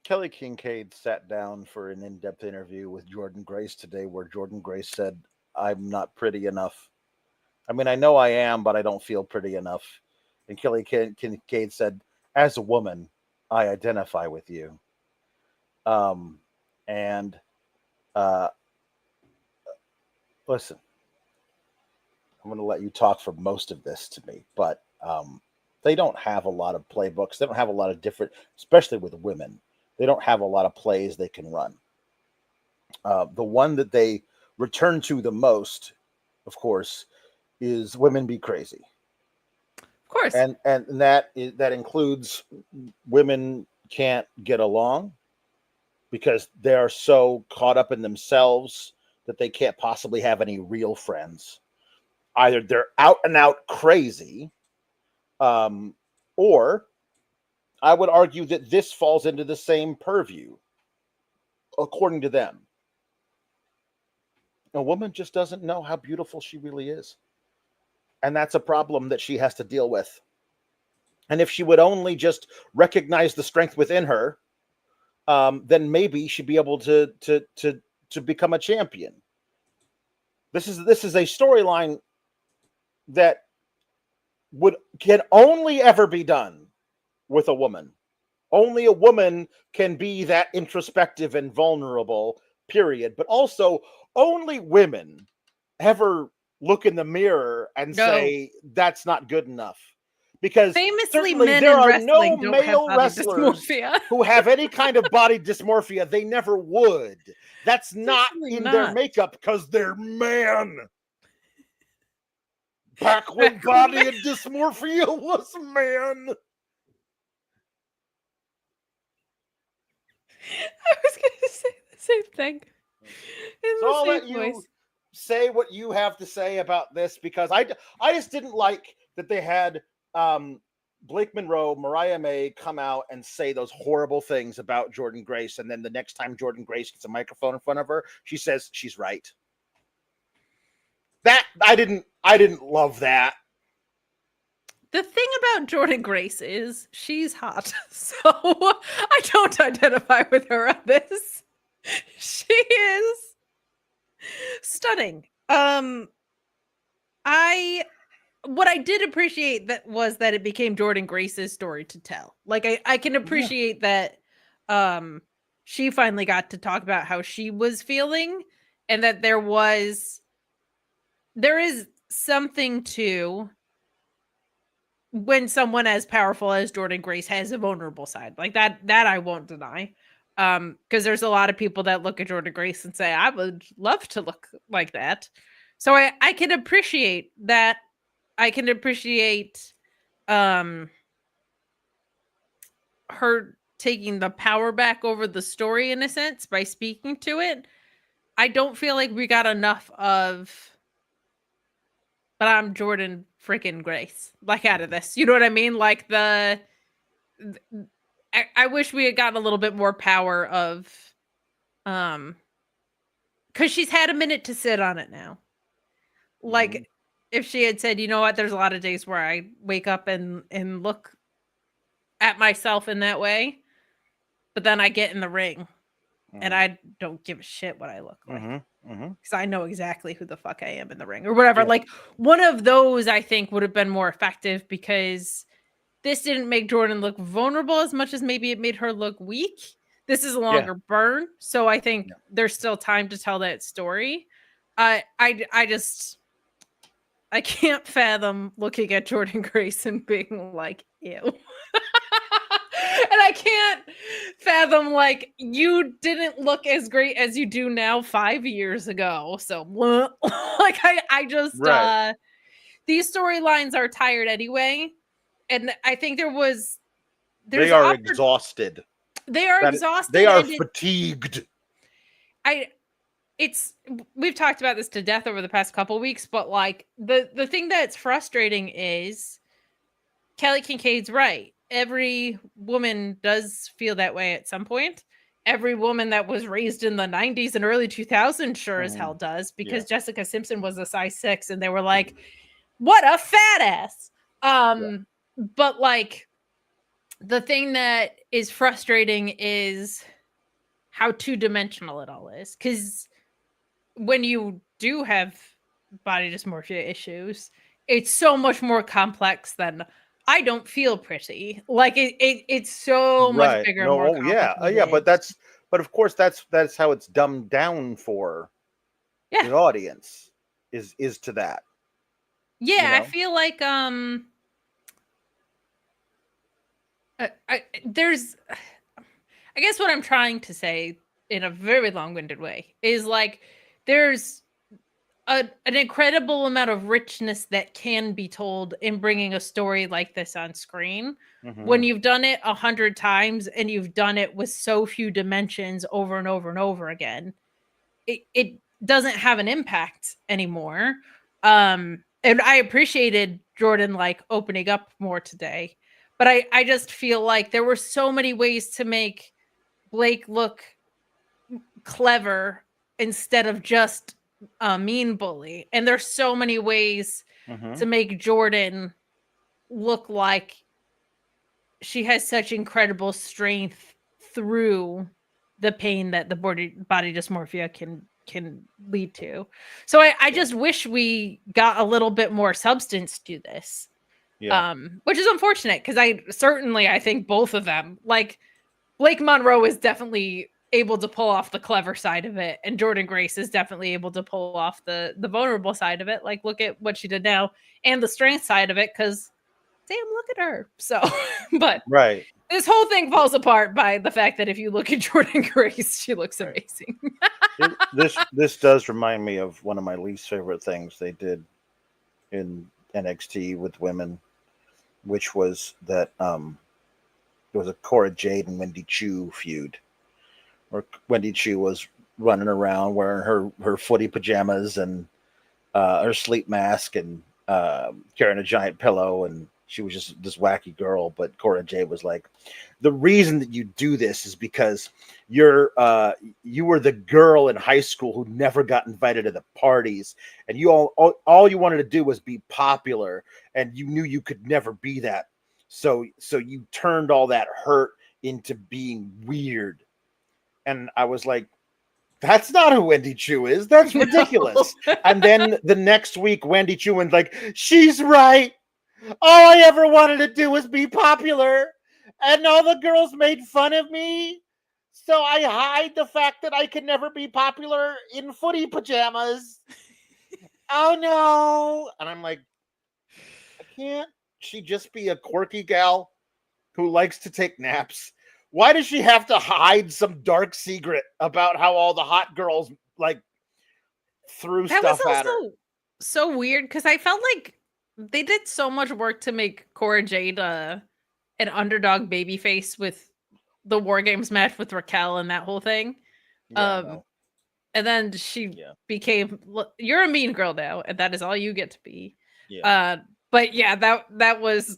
Kelly Kincaid sat down for an in-depth interview with Jordan Grace today, where Jordan Grace said, "I'm not pretty enough. I mean, I know I am, but I don't feel pretty enough." And Kelly Kincaid said, "As a woman, I identify with you." Listen, I'm going to let you talk for most of this to me, but they don't have a lot of playbooks. They don't have a lot of different, especially with women. They don't have a lot of plays they can run. The one that they return to the most, of course, is Women Be Crazy. Of course. And that includes women can't get along because they are so caught up in themselves that they can't possibly have any real friends. Either they're out and out crazy, or I would argue that this falls into the same purview, according to them. A woman just doesn't know how beautiful she really is. And that's a problem that she has to deal with. And if she would only just recognize the strength within her, then maybe she'd be able to become a champion. This is a storyline that can only ever be done with a woman. Only a woman can be that introspective and vulnerable, period. But also, only women ever look in the mirror and say, that's not good enough. Because famously, certainly men there in are wrestling no don't have male body wrestlers dysmorphia. who have any kind of body dysmorphia. They never would. That's not Certainly in not. their makeup because they're man. Back when body and dysmorphia was man. I was going to say the same thing. So I'll let you say what you have to say about this, because I just didn't like that they had Blake Monroe, Mariah May come out and say those horrible things about Jordynne Grace, and then the next time Jordynne Grace gets a microphone in front of her, she says she's right. That I didn't love that. The thing about Jordynne Grace is she's hot, so I don't identify with her on this. She is stunning. What I did appreciate was that it became Jordynne Grace's story to tell. Like I can appreciate that she finally got to talk about how she was feeling, and that there is something to when someone as powerful as Jordynne Grace has a vulnerable side. Like that I won't deny. Because there's a lot of people that look at Jordynne Grace and say, I would love to look like that. So I can appreciate that. I can appreciate her taking the power back over the story in a sense by speaking to it. I don't feel like we got enough of, but I'm Jordynne freaking Grace, like, out of this. You know what I mean? Like I wish we had gotten a little bit more power of, because she's had a minute to sit on it now. Like, if she had said, you know what, there's a lot of days where I wake up and look at myself in that way, but then I get in the ring and I don't give a shit what I look like. Because I know exactly who the fuck I am in the ring or whatever. Yeah. Like, one of those I think would have been more effective, because this didn't make Jordynne look vulnerable as much as maybe it made her look weak. This is a longer burn, so I think there's still time to tell that story. I can't fathom looking at Jordynne Grace and being like, ew. And I can't fathom, like, you didn't look as great as you do now 5 years ago. So, like, I just, these storylines are tired anyway. And I think they are exhausted. They are exhausted. They are fatigued. We've talked about this to death over the past couple weeks, but like the thing that's frustrating is Kelly Kincaid's right. Every woman does feel that way at some point. Every woman that was raised in the 90s and early 2000s sure as hell does, because Jessica Simpson was a size 6 and they were like, what a fat ass. But like, the thing that is frustrating is how two-dimensional it all is. Because when you do have body dysmorphia issues, it's so much more complex than I don't feel pretty. Like it's so much bigger. No, more complicated. But of course that's how it's dumbed down for the audience is to that. Yeah, you know? I feel like I guess what I'm trying to say in a very long-winded way is like there's an incredible amount of richness that can be told in bringing a story like this on screen when you've done it 100 times and you've done it with so few dimensions over and over and over again. It doesn't have an impact anymore. And I appreciated Jordynne like opening up more today. But I just feel like there were so many ways to make Blake look clever instead of just a mean bully. And there's so many ways to make Jordynne look like she has such incredible strength through the pain that the body dysmorphia can can lead to. So I just wish we got a little bit more substance to this. Yeah. Which is unfortunate because I think both of them, like Blake Monroe is definitely able to pull off the clever side of it, and Jordan Grace is definitely able to pull off the vulnerable side of it. Like, look at what she did now, and the strength side of it, because damn, look at her. So, but Right. this whole thing falls apart by the fact that if you look at Jordan Grace, she looks amazing. This does remind me of one of my least favorite things they did in NXT with women, which was that there was a Cora Jade and Wendy Chu feud, where Wendy Chu was running around wearing her footy pajamas and her sleep mask and carrying a giant pillow, and she was just this wacky girl. But Cora Jade was like, the reason that you do this is because you were the girl in high school who never got invited to the parties, and you all you wanted to do was be popular, and you knew you could never be that. So you turned all that hurt into being weird. And I was like, that's not who Wendy Chu is. That's ridiculous. No. And then the next week, Wendy Chu was like, she's right. All I ever wanted to do was be popular. And all the girls made fun of me. So I hide the fact that I can never be popular in footy pajamas. Oh, no. And I'm like, can't she just be a quirky gal who likes to take naps? Why does she have to hide some dark secret about how all the hot girls like threw stuff at her? So weird, because I felt like they did so much work to make Cora Jade an underdog babyface with the War Games match with Raquel and that whole thing. Yeah, and then she became, you're a mean girl now, and that is all you get to be. Yeah. But yeah, that was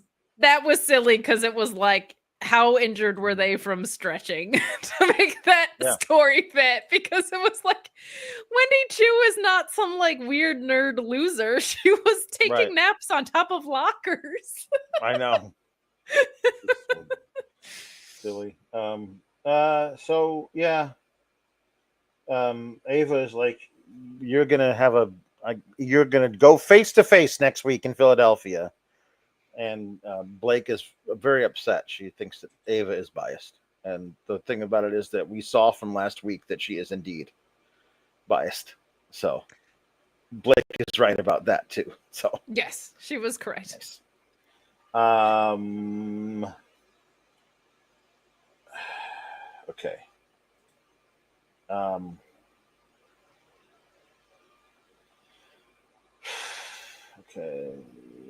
silly, because it was like, how injured were they from stretching to make that story fit? Because it was like, Wendy Chu is not some like weird nerd loser. She was taking naps on top of lockers. I know. Silly. So yeah. Ava is like, you're gonna go face to face next week in Philadelphia. And Blake is very upset. She thinks that Ava is biased. And the thing about it is that we saw from last week that she is indeed biased. So Blake is right about that too. So yes, she was correct. Nice. Okay. Okay.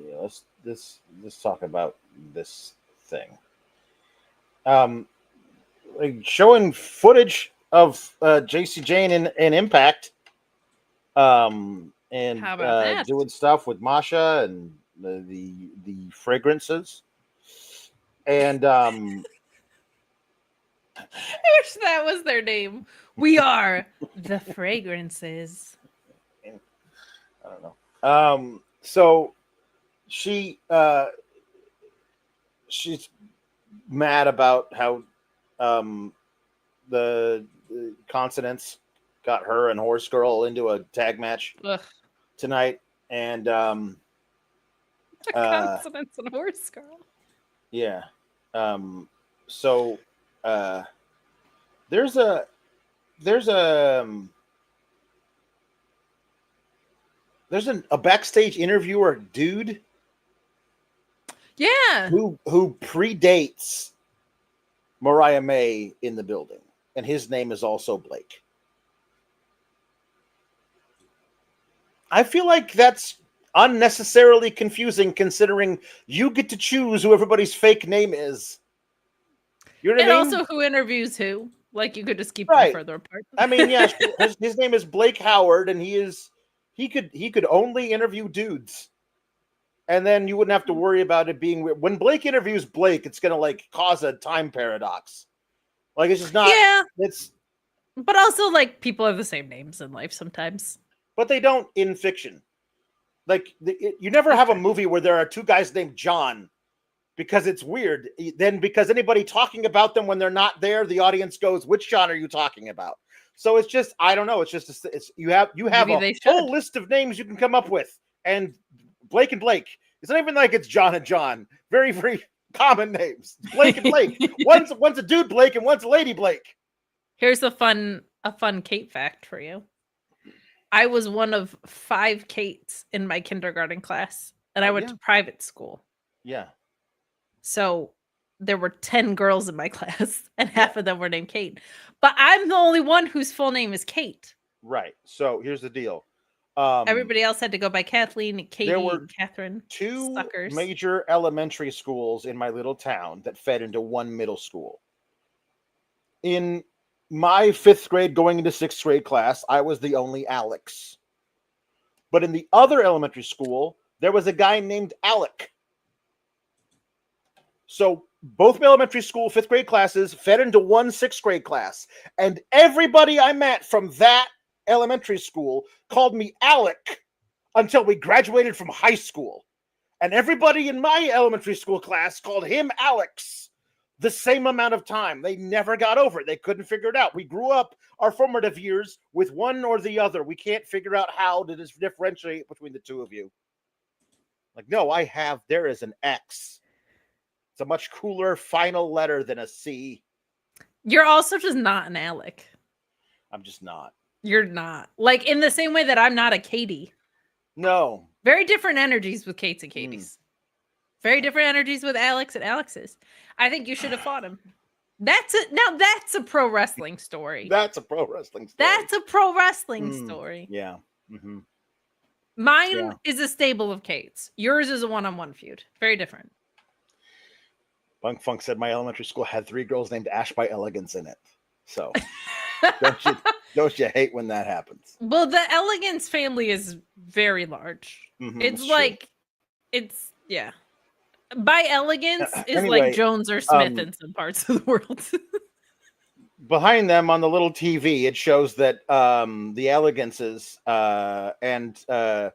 Yeah, let's talk about this thing. Like showing footage of Jacy Jayne in Impact. And how about that? Doing stuff with Masha and the fragrances. And I wish that was their name. We are the fragrances. I don't know. So she's mad about how the Consonants got her and Horse Girl into a tag match tonight, and Consonants and Horse Girl. Yeah. So there's a backstage interviewer dude. Yeah. Who predates Mariah May in the building, and his name is also Blake. I feel like that's unnecessarily confusing, considering you get to choose who everybody's fake name is. You know what I mean? And also who interviews who. Like, you could just keep them further apart. I mean, yeah, his name is Blake Howard, and he could only interview dudes. And then you wouldn't have to worry about it being weird. When Blake interviews Blake, it's gonna like cause a time paradox. Like, it's just not. Yeah. It's. But also, like, people have the same names in life sometimes. But they don't in fiction. Like, you never have a movie where there are two guys named John, because it's weird. Then because anybody talking about them when they're not there, the audience goes, "Which John are you talking about?" So it's just, I don't know. It's just, you have Maybe a whole list of names you can come up with. And Blake and Blake, it's not even like it's John and John. Very, very common names. Blake and Blake. One's a dude Blake and one's a lady Blake. Here's a fun Kate fact for you. I was one of 5 Kates in my kindergarten class, and I went to private school. Yeah. So there were 10 girls in my class, and half of them were named Kate. But I'm the only one whose full name is Kate. Right. So here's the deal. Everybody else had to go by Kathleen, Katie, and Catherine. 2 major elementary schools in my little town that fed into one middle school. In my 5th grade going into 6th grade class, I was the only Alex. But in the other elementary school, there was a guy named Alec. So both elementary school 5th grade classes fed into one 6th grade class. And everybody I met from that elementary school called me Alec until we graduated from high school. And everybody in my elementary school class called him Alex the same amount of time. They never got over it. They couldn't figure it out. We grew up our formative years with one or the other. We can't figure out how to differentiate between the two of you. Like, no, there is an X. It's a much cooler final letter than a C. You're also just not an Alec. I'm just not. You're not. Like, in the same way that I'm not a Katie. No. Very different energies with Kates and Katies. Very different energies with Alex and Alex's. I think you should have fought him. That's it. Now that's a pro wrestling story. That's a pro wrestling story. That's a pro wrestling story. Yeah. Mm-hmm. Mine is a stable of Kates. Yours is a one-on-one feud. Very different. Bunk Funk said my elementary school had 3 girls named Ash by Elegance in it. So don't you hate when that happens? Well, the Elegance family is very large. It's like, yeah. By Elegance is anyway, like Jones or Smith in some parts of the world. Behind them on the little TV, it shows that the Elegances and the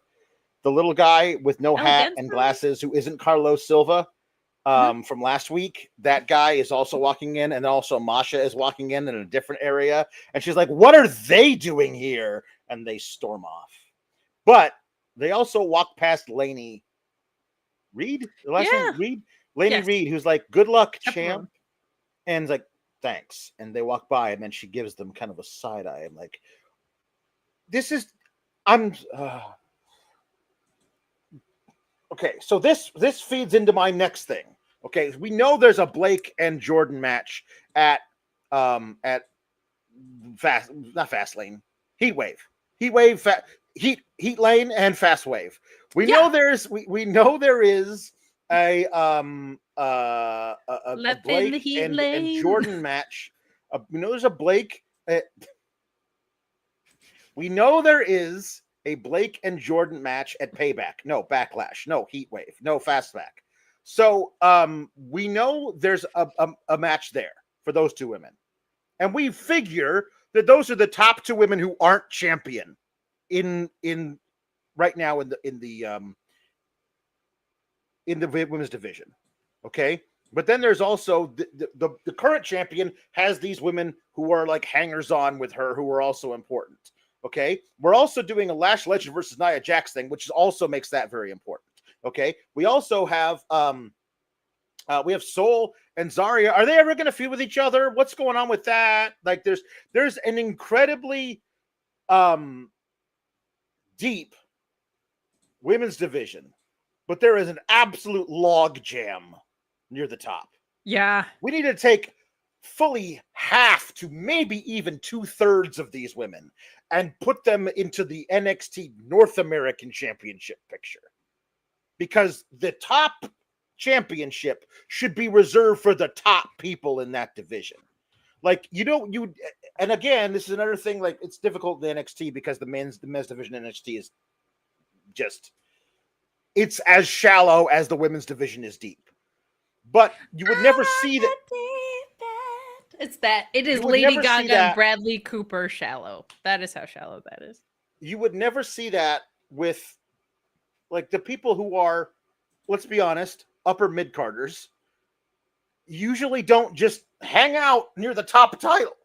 little guy with no hat and glasses who isn't Carlos Silva from last week, that guy is also walking in, and also Masha is walking in a different area, and she's like, what are they doing here? And they storm off. But they also walk past Lainey Reed, the last name Reed, Lainey Reed, who's like, good luck, champ, and like, thanks. And they walk by, and then she gives them kind of a side eye. I'm like, okay. So this feeds into my next thing. Okay, we know there's a Blake and Jordan match at not Fastlane, Heat Lane and Fast Wave. We know there is a Blake and Jordan match. We know there's a Blake. We know there is a Blake and Jordan match at Payback. No, Backlash. No, Heat Wave. No, Fastback. So we know there's a match there for those 2 women, and we figure that those are the top 2 women who aren't champion in right now in the women's division. Okay, but then there's also the current champion has these women who are like hangers on with her who are also important. Okay, we're also doing a Lash Legend versus Nia Jax thing, which also makes that very important. Okay, we also have Soul and Zarya. Are they ever going to feud with each other? What's going on with that? Like, there's an incredibly deep women's division, but there is an absolute log jam near the top. Yeah, we need to take fully half to maybe even 2/3 of these women and put them into the NXT North American Championship picture, because the top championship should be reserved for the top people in that division. Like, and again, this is another thing, like, it's difficult in NXT because the men's division in NXT is just, it's as shallow as the women's division is deep. But you would never see that. It is Lady Gaga and Bradley Cooper shallow. That is how shallow that is. You would never see that with, like, the people who are, let's be honest, upper mid-carders usually don't just hang out near the top title.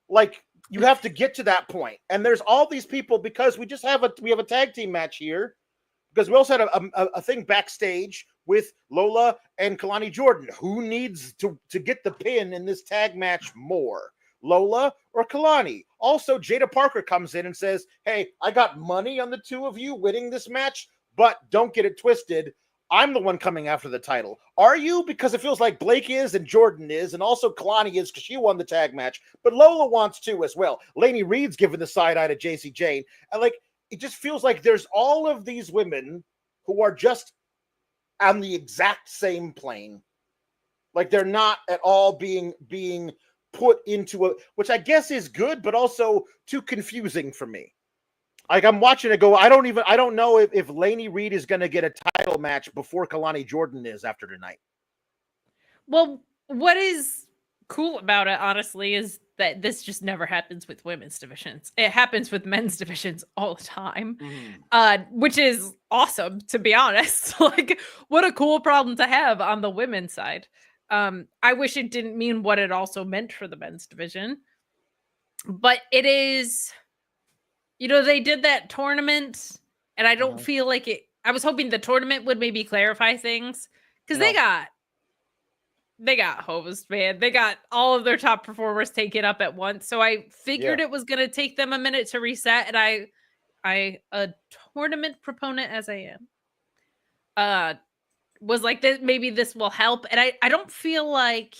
Like, You have to get to that point. And there's all these people because we have a tag team match here because we also had a thing backstage with Lola and Kelani Jordan. Who needs to get the pin in this tag match more? Lola or Kelani? Also, Jada Parker comes in and says, hey, I got money on the two of you winning this match, but don't get it twisted. I'm the one coming after the title. Are you? Because it feels like Blake is and Jordan is, and also Kelani is because she won the tag match, but Lola wants to as well. Lainey Reed's giving the side eye to Jacy Jayne. And like, it just feels like there's all of these women who are just on the exact same plane. Like they're not at all being put into which I guess is good, but also too confusing for me. Like I'm watching it go, I don't know if Lainey Reed is going to get a title match before Kelani Jordan is after tonight. Well, what is cool about it, honestly, is that this just never happens with women's divisions. It happens with men's divisions all the time, which is awesome, to be honest. Like, what a cool problem to have on the women's side. I wish it didn't mean what it also meant for the men's division, but it is... they did that tournament, and I don't feel like it. I was hoping the tournament would maybe clarify things because they got hosed, man. They got all of their top performers taken up at once. So I figured it was going to take them a minute to reset. And I, a tournament proponent as I am, was like, maybe this will help. And I don't feel like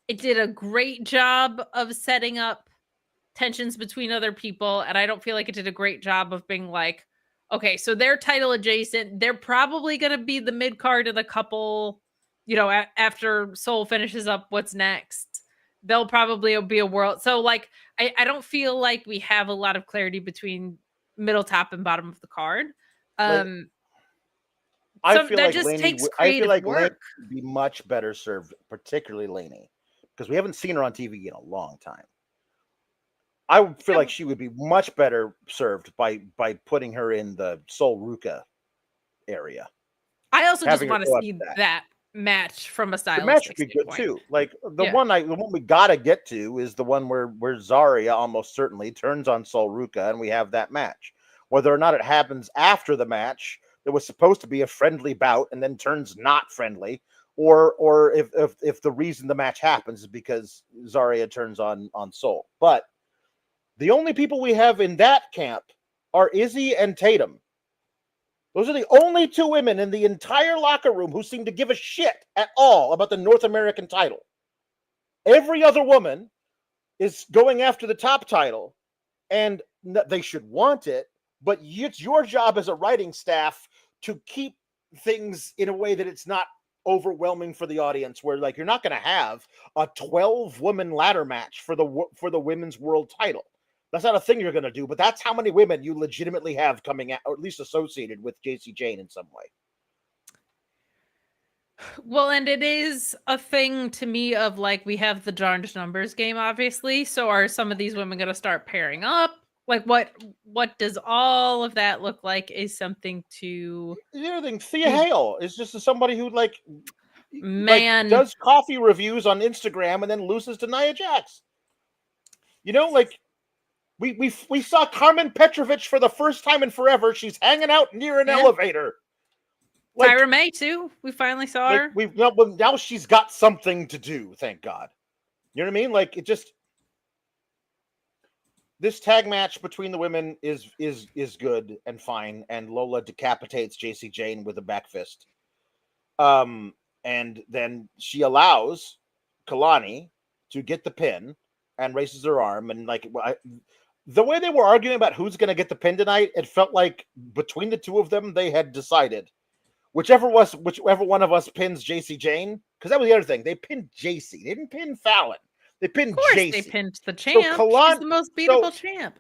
it did a great job of setting up tensions between other people, and I don't feel like it did a great job of being like, okay, so they're title adjacent. They're probably going to be the mid card of the couple, after Soul finishes up what's next. They'll probably be a world. So like, I don't feel like we have a lot of clarity between middle, top, and bottom of the card. I feel like Lainey would be much better served, particularly Lainey, because we haven't seen her on TV in a long time. I would feel like she would be much better served by putting her in the Sol Ruca area. I also just want to see that match from a stylistic The match would be good too. Like the one we gotta get to is the one where Zarya almost certainly turns on Sol Ruca, and we have that match. Whether or not it happens after the match that was supposed to be a friendly bout and then turns not friendly, or if the reason the match happens is because Zarya turns on Sol. But the only people we have in that camp are Izzy and Tatum. Those are the only two women in the entire locker room who seem to give a shit at all about the North American title. Every other woman is going after the top title, and they should want it, but it's your job as a writing staff to keep things in a way that it's not overwhelming for the audience, where like you're not going to have a 12-woman ladder match for the women's world title. That's not a thing you're going to do, but that's how many women you legitimately have coming out, or at least associated with Jacy Jayne in some way. Well, and it is a thing to me of like, we have the darned numbers game, obviously. So are some of these women going to start pairing up? Like, what does all of that look like is something to... The other thing, Thea Hale is just somebody who like does coffee reviews on Instagram and then loses to Nia Jax. Like... We saw Carmen Petrovich for the first time in forever. She's hanging out near an elevator. Like, Tyra May too. We finally saw her. Now she's got something to do. Thank God. You know what I mean? Like it just. This tag match between the women is good and fine, and Lola decapitates Jacy Jayne with a back fist. And then she allows Kelani to get the pin and raises her arm, and like the way they were arguing about who's going to get the pin tonight, it felt like between the two of them, they had decided whichever one of us pins Jacy Jayne, because that was the other thing. They pinned Jacy. They didn't pin Fallon. They pinned Jacy. They pinned the champ. So she's the most beatable champ.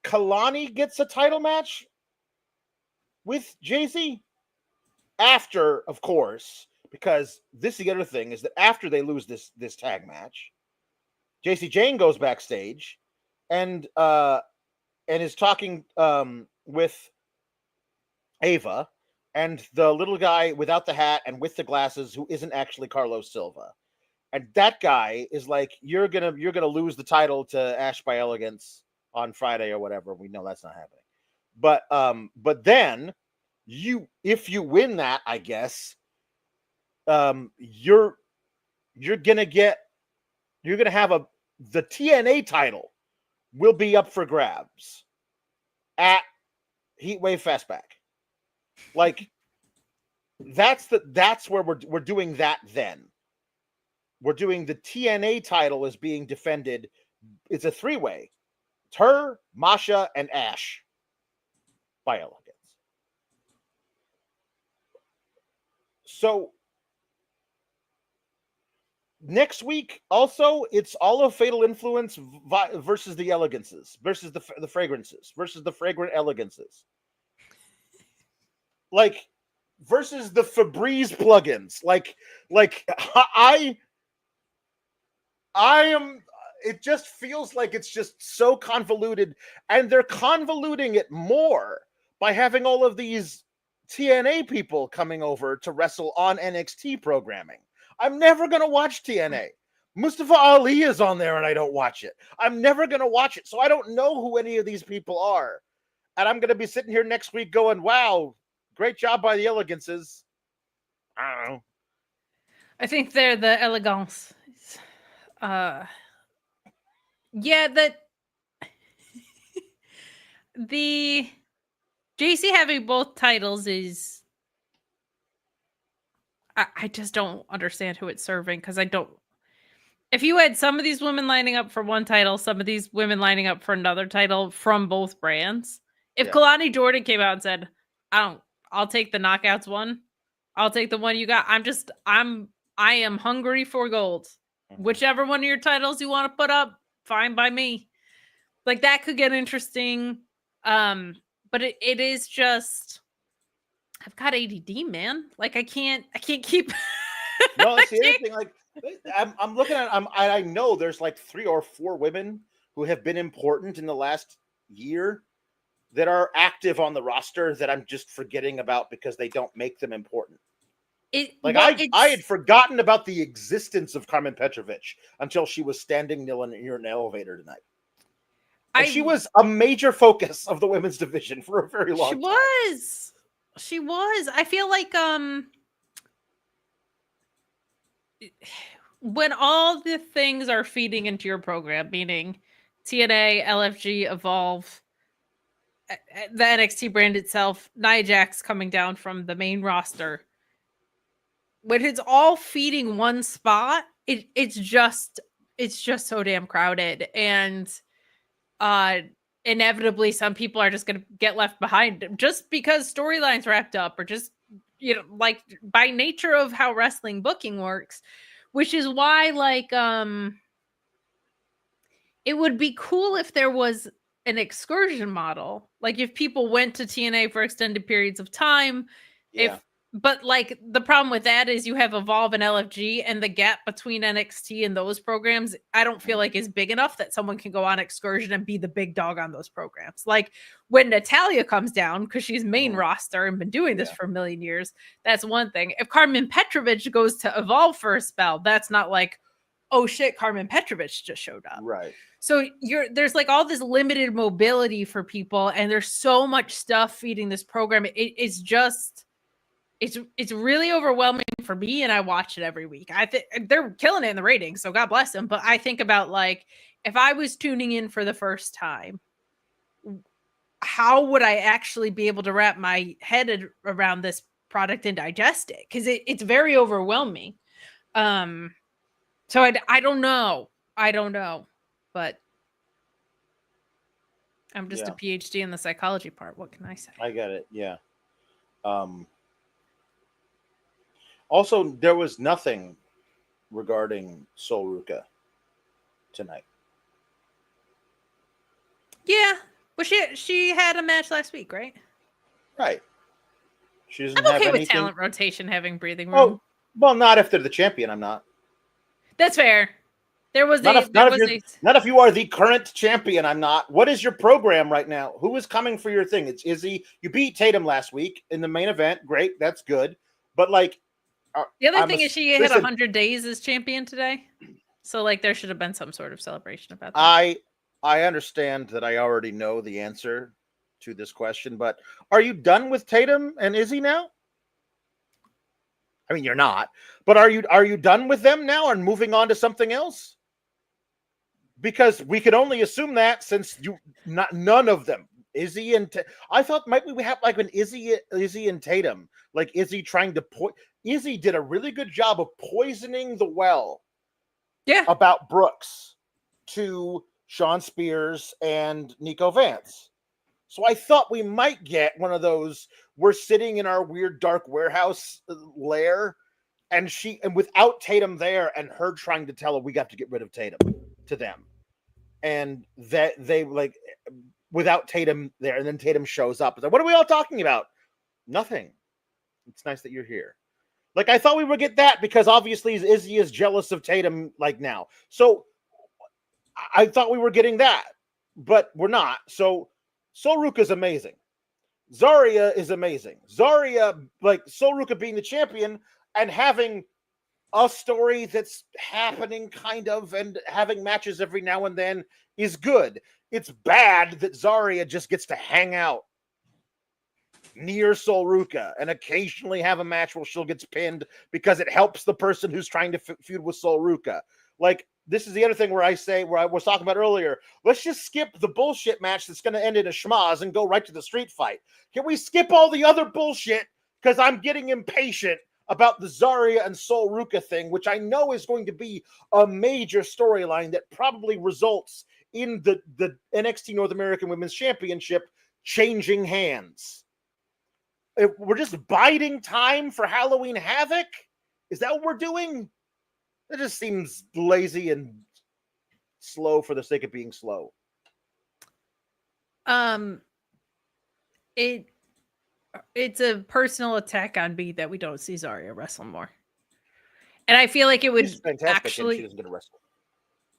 Kelani gets a title match with Jacy after, of course, because this is the other thing, is that after they lose this tag match, Jacy Jayne goes backstage and is talking with Ava and the little guy without the hat and with the glasses who isn't actually Carlos Silva. And that guy is like, you're gonna lose the title to Ash by Elegance on Friday or whatever. We know that's not happening. But then if you win that, I guess, you're gonna have the TNA title will be up for grabs at Heatwave Fastback. Like, that's where we're doing that then. We're doing the TNA title is being defended. It's a 3-way. It's her, Masha, and Ash by Elegance. So next week, also, it's all of Fatal Influence versus the Elegances, versus the Fragrances, versus the Fragrant Elegances. Like, versus the Febreze plugins. Like I am, it just feels like it's just so convoluted, and they're convoluting it more by having all of these TNA people coming over to wrestle on NXT programming. I'm never going to watch TNA. Mustafa Ali is on there and I don't watch it. I'm never going to watch it. So I don't know who any of these people are. And I'm going to be sitting here next week going, wow, great job by the Elegances. I don't know. I think they're the Elegance. Yeah, the Jacy having both titles is, I just don't understand who it's serving, because I don't. If you had some of these women lining up for one title, some of these women lining up for another title from both brands, if Kelani Jordan came out and said, I'll take the Knockouts one, I'll take the one you got. I am hungry for gold. Whichever one of your titles you want to put up, fine by me. Like, that could get interesting. But it is just, I've got ADD, man. Like, I can't keep. No, it's the other thing. Like, I'm looking at, I know there's like 3 or 4 women who have been important in the last year that are active on the roster that I'm just forgetting about because they don't make them important. I had forgotten about the existence of Carmen Petrovich until she was standing near an elevator tonight. And she was a major focus of the women's division for a very long time. She was. I feel like when all the things are feeding into your program, meaning TNA, LFG, Evolve, the NXT brand itself, Nia Jax coming down from the main roster, when it's all feeding one spot, it's just so damn crowded, and inevitably some people are just going to get left behind just because storylines wrapped up, or just, like, by nature of how wrestling booking works, which is why, like, it would be cool if there was an excursion model, like if people went to TNA for extended periods of time. But like, the problem with that is you have Evolve and LFG, and the gap between NXT and those programs, I don't feel like is big enough that someone can go on excursion and be the big dog on those programs. Like, when Natalya comes down, because she's main roster and been doing this for a million years, that's one thing. If Carmen Petrovich goes to Evolve for a spell, that's not like, oh shit, Carmen Petrovich just showed up. Right. So there's like all this limited mobility for people, and there's so much stuff feeding this program. It's just, it's really overwhelming for me, and I watch it every week. I think they're killing it in the ratings, so God bless them. But I think about, like, if I was tuning in for the first time, how would I actually be able to wrap my head around this product and digest it? Because it's very overwhelming. So I don't know. But I'm just a PhD in the psychology part. What can I say? I get it. Yeah. Also, there was nothing regarding Sol Ruka tonight. Yeah. Well, she had a match last week, right? Right. She doesn't I'm okay have with anything. Talent rotation having breathing room. Oh, well, not if they're the champion. I'm not. That's fair. There was not if you are the current champion. I'm not. What is your program right now? Who is coming for your thing? It's Izzy. You beat Tatum last week in the main event. Great. That's good. But, like, The other thing is she hit 100 days as champion today. So like there should have been some sort of celebration about that. I understand that I already know the answer to this question, but are you done with Tatum and Izzy now? I mean, you're not, but are you done with them now and moving on to something else? Because we could only assume that since none of them, Izzy and I thought maybe we have like an Izzy and Tatum, like Izzy trying to Izzy did a really good job of poisoning the well. Yeah. About Brooks to Sean Spears and Nico Vance. So I thought we might get one of those, we're sitting in our weird dark warehouse lair and without Tatum there and her trying to tell her we got to get rid of Tatum to them. And that they like without Tatum there, and then Tatum shows up. It's like, what are we all talking about? Nothing. It's nice that you're here. Like, I thought we would get that because obviously Izzy is jealous of Tatum like now. So I thought we were getting that, but we're not. So Sol Ruca is amazing. Zarya is amazing. Zarya, like Sol Ruca being the champion and having a story that's happening kind of and having matches every now and then is good. It's bad that Zarya just gets to hang out near Sol Ruca and occasionally have a match where she'll gets pinned because it helps the person who's trying to feud with Sol Ruca. Like, this is the other thing where I was talking about earlier, let's just skip the bullshit match that's going to end in a schmaz and go right to the street fight. Can we skip all the other bullshit? Because I'm getting impatient about the Zarya and Sol Ruca thing, which I know is going to be a major storyline that probably results in the NXT North American Women's Championship changing hands. We're just biding time for Halloween Havoc? Is that what we're doing? That just seems lazy and slow for the sake of being slow. It's a personal attack on me that we don't see Zarya wrestle more. And I feel like it would actually... She doesn't get to wrestle.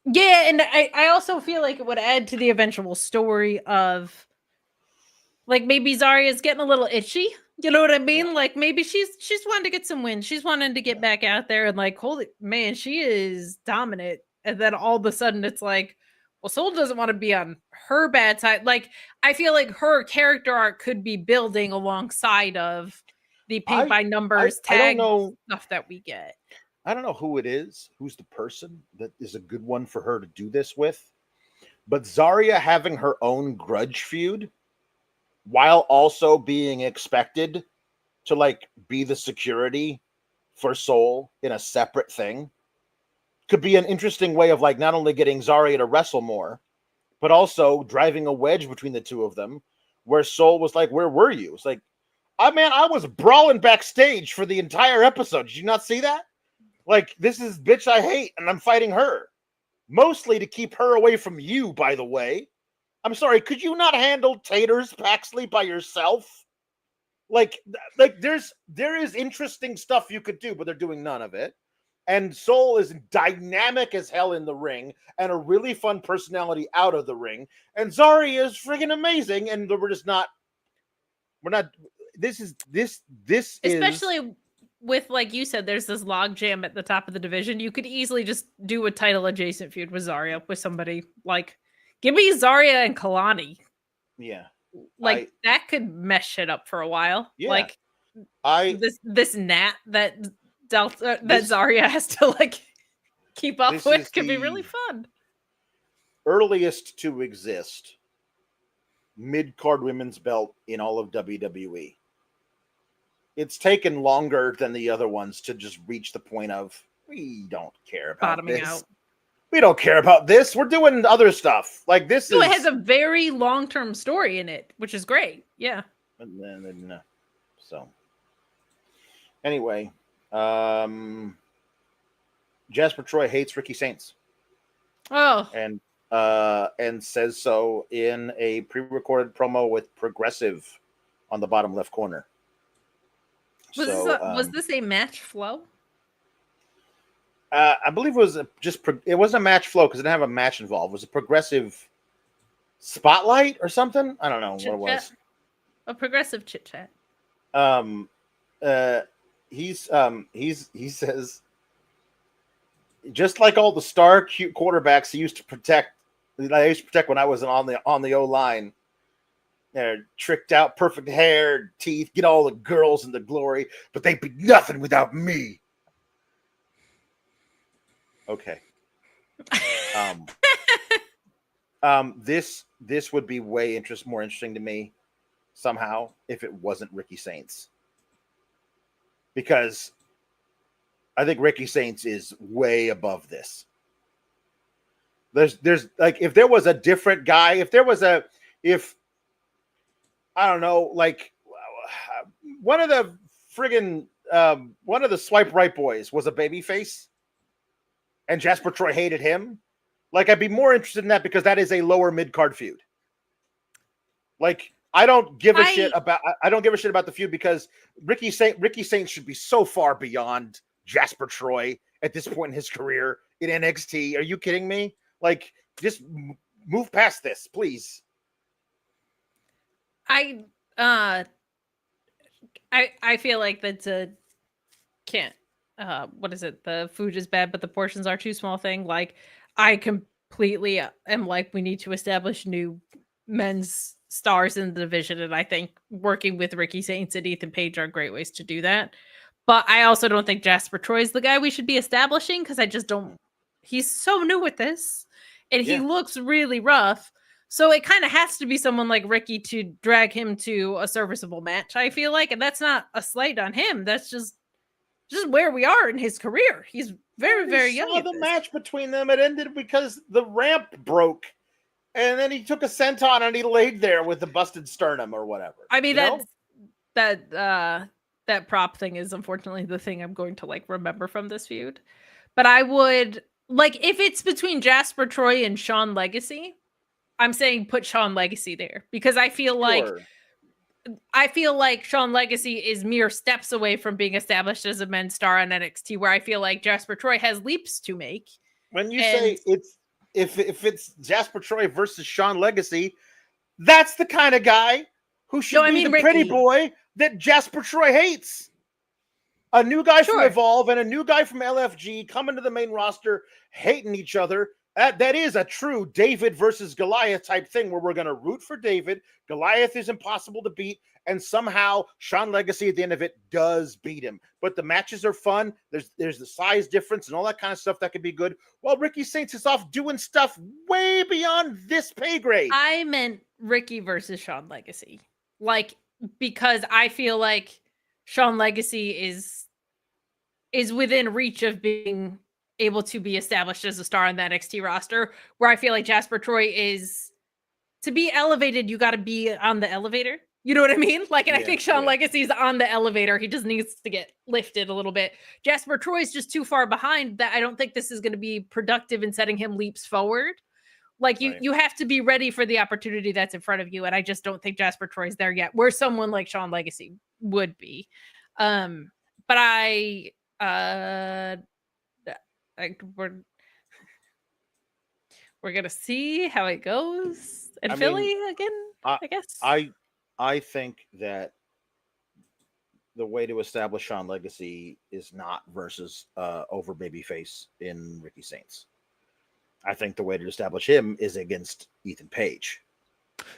Yeah, and I also feel like it would add to the eventual story of like maybe Zarya's getting a little itchy. You know what I mean? Like maybe she's wanting to get some wins. She's wanting to get back out there and like, holy man, she is dominant. And then all of a sudden it's like, well, Sol doesn't want to be on her bad side. Like, I feel like her character arc could be building alongside of the paint by numbers tag stuff that we get. I don't know who it is, who's the person that is a good one for her to do this with. But Zarya having her own grudge feud while also being expected to like be the security for Sol in a separate thing could be an interesting way of like not only getting Zarya to wrestle more, but also driving a wedge between the two of them where Sol was like, where were you? It's like, I was brawling backstage for the entire episode. Did you not see that? Like, this is bitch I hate and I'm fighting her. Mostly to keep her away from you, by the way. I'm sorry, could you not handle Taters Paxley by yourself? Like there is interesting stuff you could do, but they're doing none of it. And Sol is dynamic as hell in the ring and a really fun personality out of the ring. And Zarya is friggin' amazing. And this is especially with, like you said, there's this log jam at the top of the division. You could easily just do a title adjacent feud with Zarya with somebody like, give me Zarya and Kelani. Yeah. Like that could mesh it up for a while. Yeah. Like this gnat that Zarya has to like keep up with could be really fun. Earliest to exist mid-card women's belt in all of WWE. It's taken longer than the other ones to just reach the point of we don't care about bottoming this. Out. We don't care about this. We're doing other stuff. Like this it has a very long-term story in it, which is great. Yeah. And then so anyway, Jasper Troy hates Ricky Saints. Oh. And says so in a pre-recorded promo with Progressive on the bottom left corner. Was this a match flow? I believe it was it wasn't a match flow because it didn't have a match involved. It was a Progressive spotlight or something. I don't know what it was. A Progressive chit chat. he says, just like all the star cute quarterbacks he used to protect, I used to protect when I was on the O line. They're tricked out, perfect hair, teeth, get all the girls in the glory, but they'd be nothing without me. Okay. This would be way more interesting to me somehow if it wasn't Ricky Saints, because I think Ricky Saints is way above this. There's like, if there was a different guy, if I don't know, like one of the swipe right boys was a babyface and Jasper Troy hated him, like I'd be more interested in that, because that is a lower mid-card feud. Like I don't give a shit about the feud, because Ricky Saints should be so far beyond Jasper Troy at this point in his career in NXT. Are you kidding me? Like, just move past this, please. I feel like that's a can't. What is it? The food is bad, but the portions are too small thing. Like, I completely am like, we need to establish new men's stars in the division, and I think working with Ricky Saints and Ethan Page are great ways to do that. But I also don't think Jasper Troy is the guy we should be establishing, because I just don't. He's so new with this, and he looks really rough. So it kind of has to be someone like Ricky to drag him to a serviceable match, I feel like. And that's not a slight on him. That's just where we are in his career. He's very, very young. Saw the match between them. It ended because the ramp broke. And then he took a senton and he laid there with the busted sternum or whatever. I mean, that prop thing is unfortunately the thing I'm going to like remember from this feud. But I would, like, if it's between Jasper Troy and Shawn Legacy, I'm saying put Shawn Legacy there, because I feel like Shawn Legacy is mere steps away from being established as a men's star on NXT, where I feel like Jasper Troy has leaps to make. When you say it's if it's Jasper Troy versus Shawn Legacy, that's the kind of guy who should be the pretty boy that Jasper Troy hates. A new guy from Evolve and a new guy from LFG coming to the main roster, hating each other. That is a true David versus Goliath type thing, where we're going to root for David. Goliath is impossible to beat, and somehow Shawn Legacy at the end of it does beat him. But the matches are fun. There's the size difference and all that kind of stuff that could be good. While Ricky Saints is off doing stuff way beyond this pay grade. I meant Ricky versus Shawn Legacy, like, because I feel like Shawn Legacy is within reach of being able to be established as a star on the NXT roster, where I feel like Jasper Troy is, to be elevated, you got to be on the elevator. You know what I mean? Like, and I think Shawn Legacy's on the elevator. He just needs to get lifted a little bit. Jasper Troy's just too far behind that I don't think this is going to be productive in setting him leaps forward. Like, you have to be ready for the opportunity that's in front of you. And I just don't think Jasper Troy's there yet, where someone like Shawn Legacy would be. But we're gonna see how it goes in Philly again. I guess. I think that the way to establish Shawn Legacy is not versus over babyface in Ricky Saints. I think the way to establish him is against Ethan Page.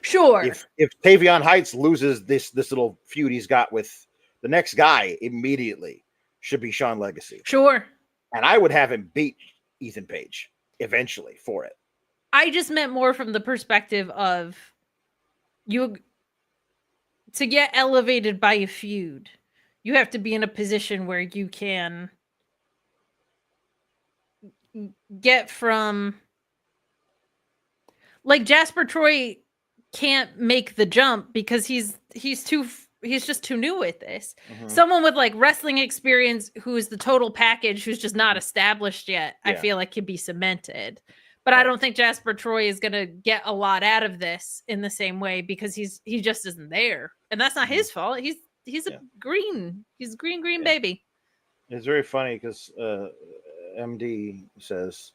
Sure. If Tavion Heights loses this little feud he's got with the next guy, immediately should be Shawn Legacy. Sure. And I would have him beat Ethan Page eventually for it. I just meant more from the perspective of you to get elevated by a feud. You have to be in a position where you can get from, like, Jasper Troy can't make the jump because he's just too new with this. Mm-hmm. Someone with like wrestling experience who is the total package, who's just not established yet, I feel like can be cemented. But I don't think Jasper Troy is going to get a lot out of this in the same way, because he just isn't there. And that's not his fault. He's a green baby. It's very funny because MD says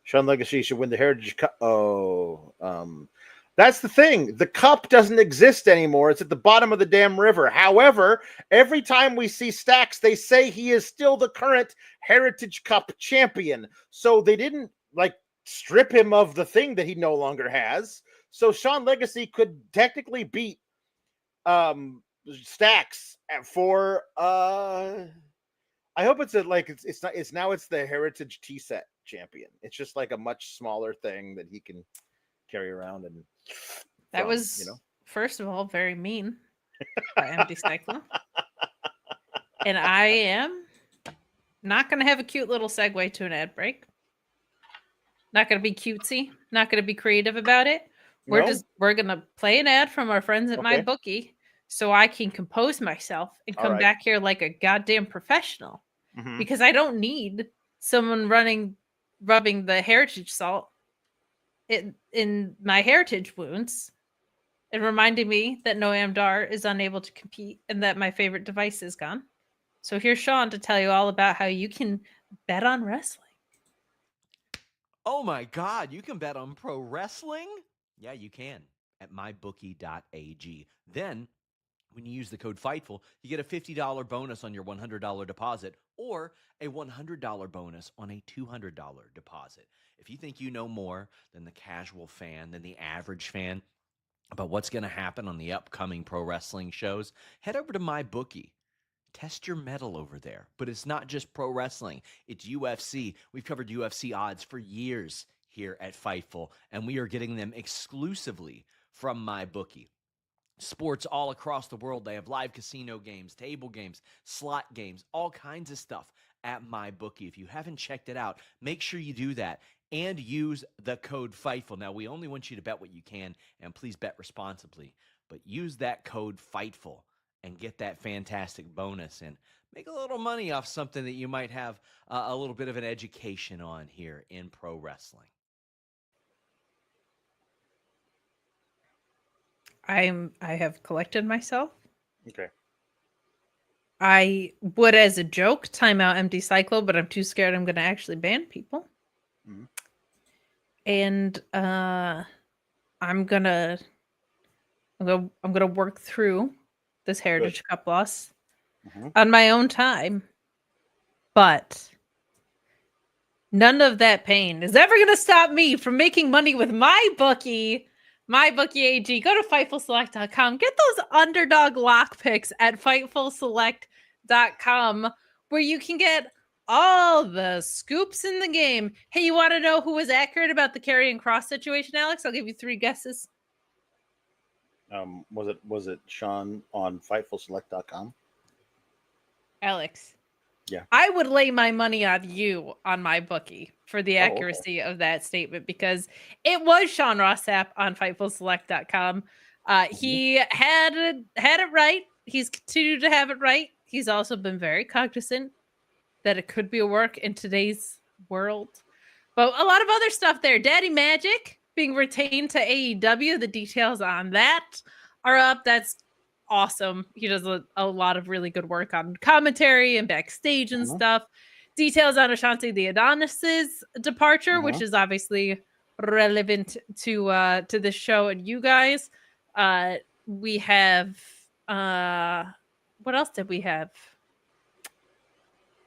Shawn Legacy should win the Heritage Cup. That's the thing. The cup doesn't exist anymore. It's at the bottom of the damn river. However, every time we see Stacks, they say he is still the current Heritage Cup champion. So they didn't like strip him of the thing that he no longer has. So Sean Legacy could technically beat Stacks for I hope it's it's the Heritage T set champion. It's just like a much smaller thing that he can carry around, and that was first of all very mean by MD Cyclone. And I am not going to have a cute little segue to an ad break. Not going to be cutesy. Not going to be creative about it. We're going to play an ad from our friends at MyBookie so I can compose myself and come back here like a goddamn professional. Mm-hmm. Because I don't need someone rubbing the heritage salt in my heritage wounds and reminding me that Noam Dar is unable to compete and that my favorite device is gone. So here's Sean to tell you all about how you can bet on wrestling. Oh my God, you can bet on pro wrestling? Yeah, you can at mybookie.ag. Then, when you use the code FIGHTFUL, you get a $50 bonus on your $100 deposit or a $100 bonus on a $200 deposit. If you think you know more than the casual fan, than the average fan about what's going to happen on the upcoming pro wrestling shows, head over to MyBookie. Test your mettle over there. But it's not just pro wrestling. It's UFC. We've covered UFC odds for years here at Fightful, and we are getting them exclusively from MyBookie. Sports all across the world. They have live casino games, table games, slot games, all kinds of stuff at MyBookie. If you haven't checked it out, make sure you do that and use the code FIGHTFUL. Now, we only want you to bet what you can, and please bet responsibly. But use that code FIGHTFUL and get that fantastic bonus and make a little money off something that you might have a little bit of an education on here in pro wrestling. I have collected myself. Okay. I would, as a joke, time out MD Cyclo, but I'm too scared I'm going to actually ban people. Mm-hmm. And I'm gonna work through this Heritage Cup loss on my own time. But none of that pain is ever going to stop me from making money with MyBookie. MyBookie AG. Go to FightfulSelect.com. Get those underdog lock picks at FightfulSelect.com, where you can get all the scoops in the game. Hey, you want to know who was accurate about the Karrion Kross situation, Alex? I'll give you 3 guesses. Was it Sean on FightfulSelect.com? Alex. Yeah. I would lay my money on you on MyBookie for the accuracy of that statement, because it was Sean Rossap on FightfulSelect.com. He had it right. He's continued to have it right. He's also been very cognizant that it could be a work in today's world. But a lot of other stuff there. Daddy Magic being retained to AEW. The details on that are up. That's awesome. He does a lot of really good work on commentary and backstage and stuff. Details on Ashante the Adonis's departure, which is obviously relevant to this show and you guys. We have what else did we have?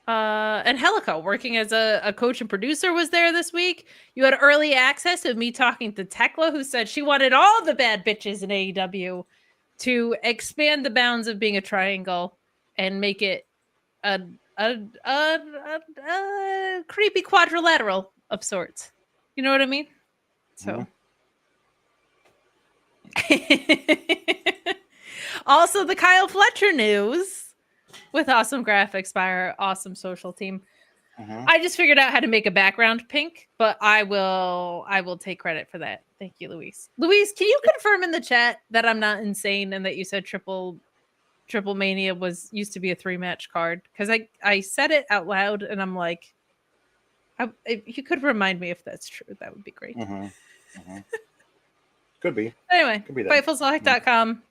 And Helico working as a coach and producer was there this week. You had early access of me talking to Tekla, who said she wanted all the bad bitches in AEW to expand the bounds of being a triangle and make it a creepy quadrilateral of sorts. You know what I mean? So. Also, the Kyle Fletcher news with awesome graphics by our awesome social team. I just figured out how to make a background pink, but I will take credit for that. Thank you, Luis. Luis, can you confirm in the chat that I'm not insane and that you said Triple Mania used to be a 3-match card? Because I said it out loud and I'm like, if you could remind me if that's true, that would be great. Could be. Anyway, FightfulSelect.com.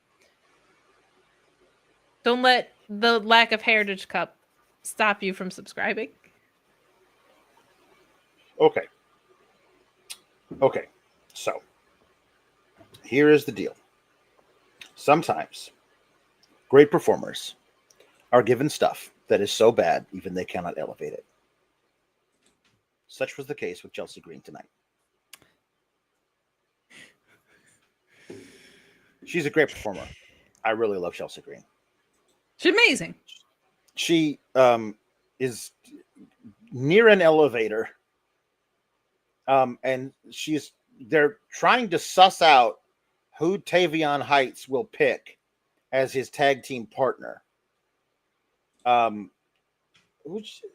Don't let the lack of Heritage Cup stop you from subscribing. Okay. So, here is the deal. Sometimes great performers are given stuff that is so bad, even they cannot elevate it. Such was the case with Chelsea Green tonight. She's a great performer. I really love Chelsea Green. She's amazing. She is near an elevator. And they're trying to suss out who Tavion Heights will pick as his tag team partner.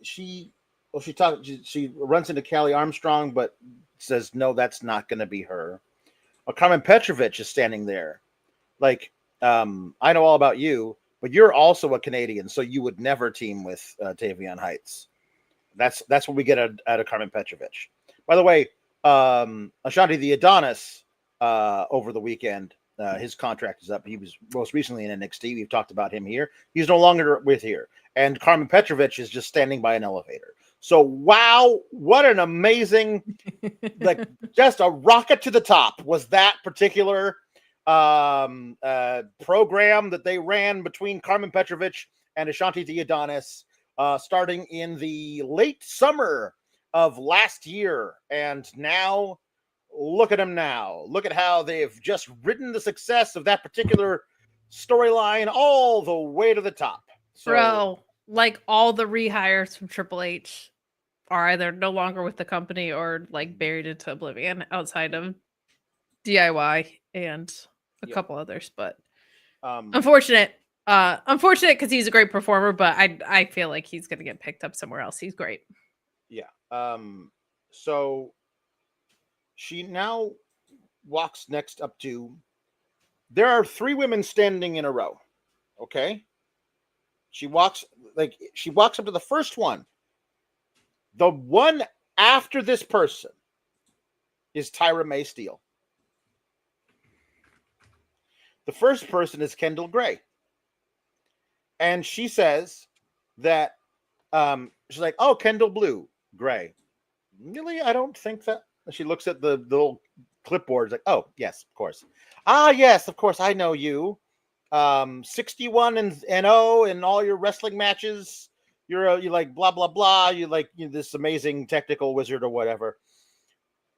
She runs into Callie Armstrong, but says, no, that's not going to be her. Well, Carmen Petrovich is standing there. Like, I know all about you, but you're also a Canadian, so you would never team with Tavion Heights. That's what we get out of Carmen Petrovich. By the way, Ashanti the Adonis over the weekend, his contract is up. He was most recently in NXT. We've talked about him here. He's no longer with here. And Carmen Petrovich is just standing by an elevator. So, wow, what an amazing, like, just a rocket to the top was that particular program that they ran between Carmen Petrovich and Ashanti the Adonis, starting in the late summer of last year. And now, look at them now. Look at how they've just ridden the success of that particular storyline all the way to the top. So, Bro, like all the rehires from Triple H are either no longer with the company or like buried into oblivion outside of DIY and a couple others. But unfortunate because he's a great performer, but I feel like he's gonna get picked up somewhere else. He's great. Yeah. So she now walks next up to, there are 3 women standing in a row. Okay. She walks up to the first one. The one after this person is Tyra May Steele. The first person is Kendall Gray. And she says that she's like, oh, Kendall Blue, Gray. Really? I don't think that. She looks at the little clipboard. Like, oh, yes, of course. Ah, yes, of course. I know you. 61 and 0 in all your wrestling matches. You're like blah blah blah. You're this amazing technical wizard or whatever.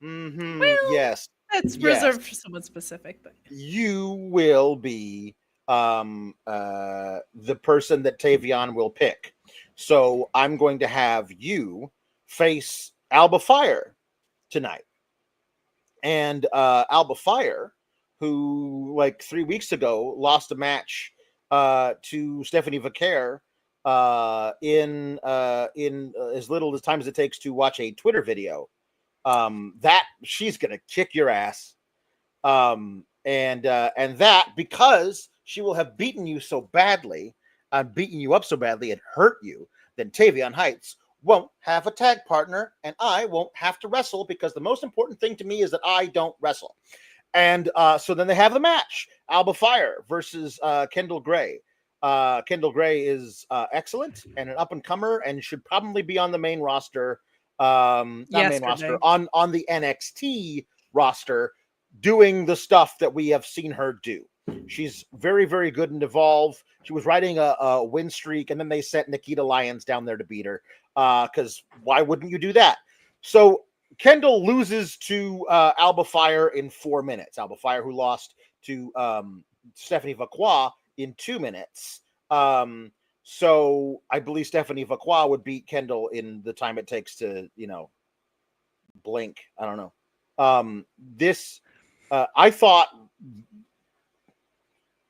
Well, yes, that's reserved for someone specific, but you will be the person that Tavion will pick. So I'm going to have you face Alba Fire tonight. And Alba Fire, who like 3 weeks ago lost a match to Stephanie Vaquer in as little time as it takes to watch a Twitter video, that she's gonna kick your ass, and that because she will have beaten you so badly, beaten you up so badly and hurt you, then Tavion Heights won't have a tag partner, and I won't have to wrestle, because the most important thing to me is that I don't wrestle. And so then they have the match, Alba Fire versus Kendall Gray. Kendall Gray is excellent and an up-and-comer and should probably be on the main roster, on the NXT roster, doing the stuff that we have seen her do. She's very, very good in Evolve. She was riding a win streak, and then they sent Nikita Lyons down there to beat her, because why wouldn't you do that? So Kendall loses to Alba Fire in 4 minutes. Alba Fire, who lost to Stephanie Vaquer in 2 minutes. So I believe Stephanie Vaquer would beat Kendall in the time it takes to, blink. I don't know.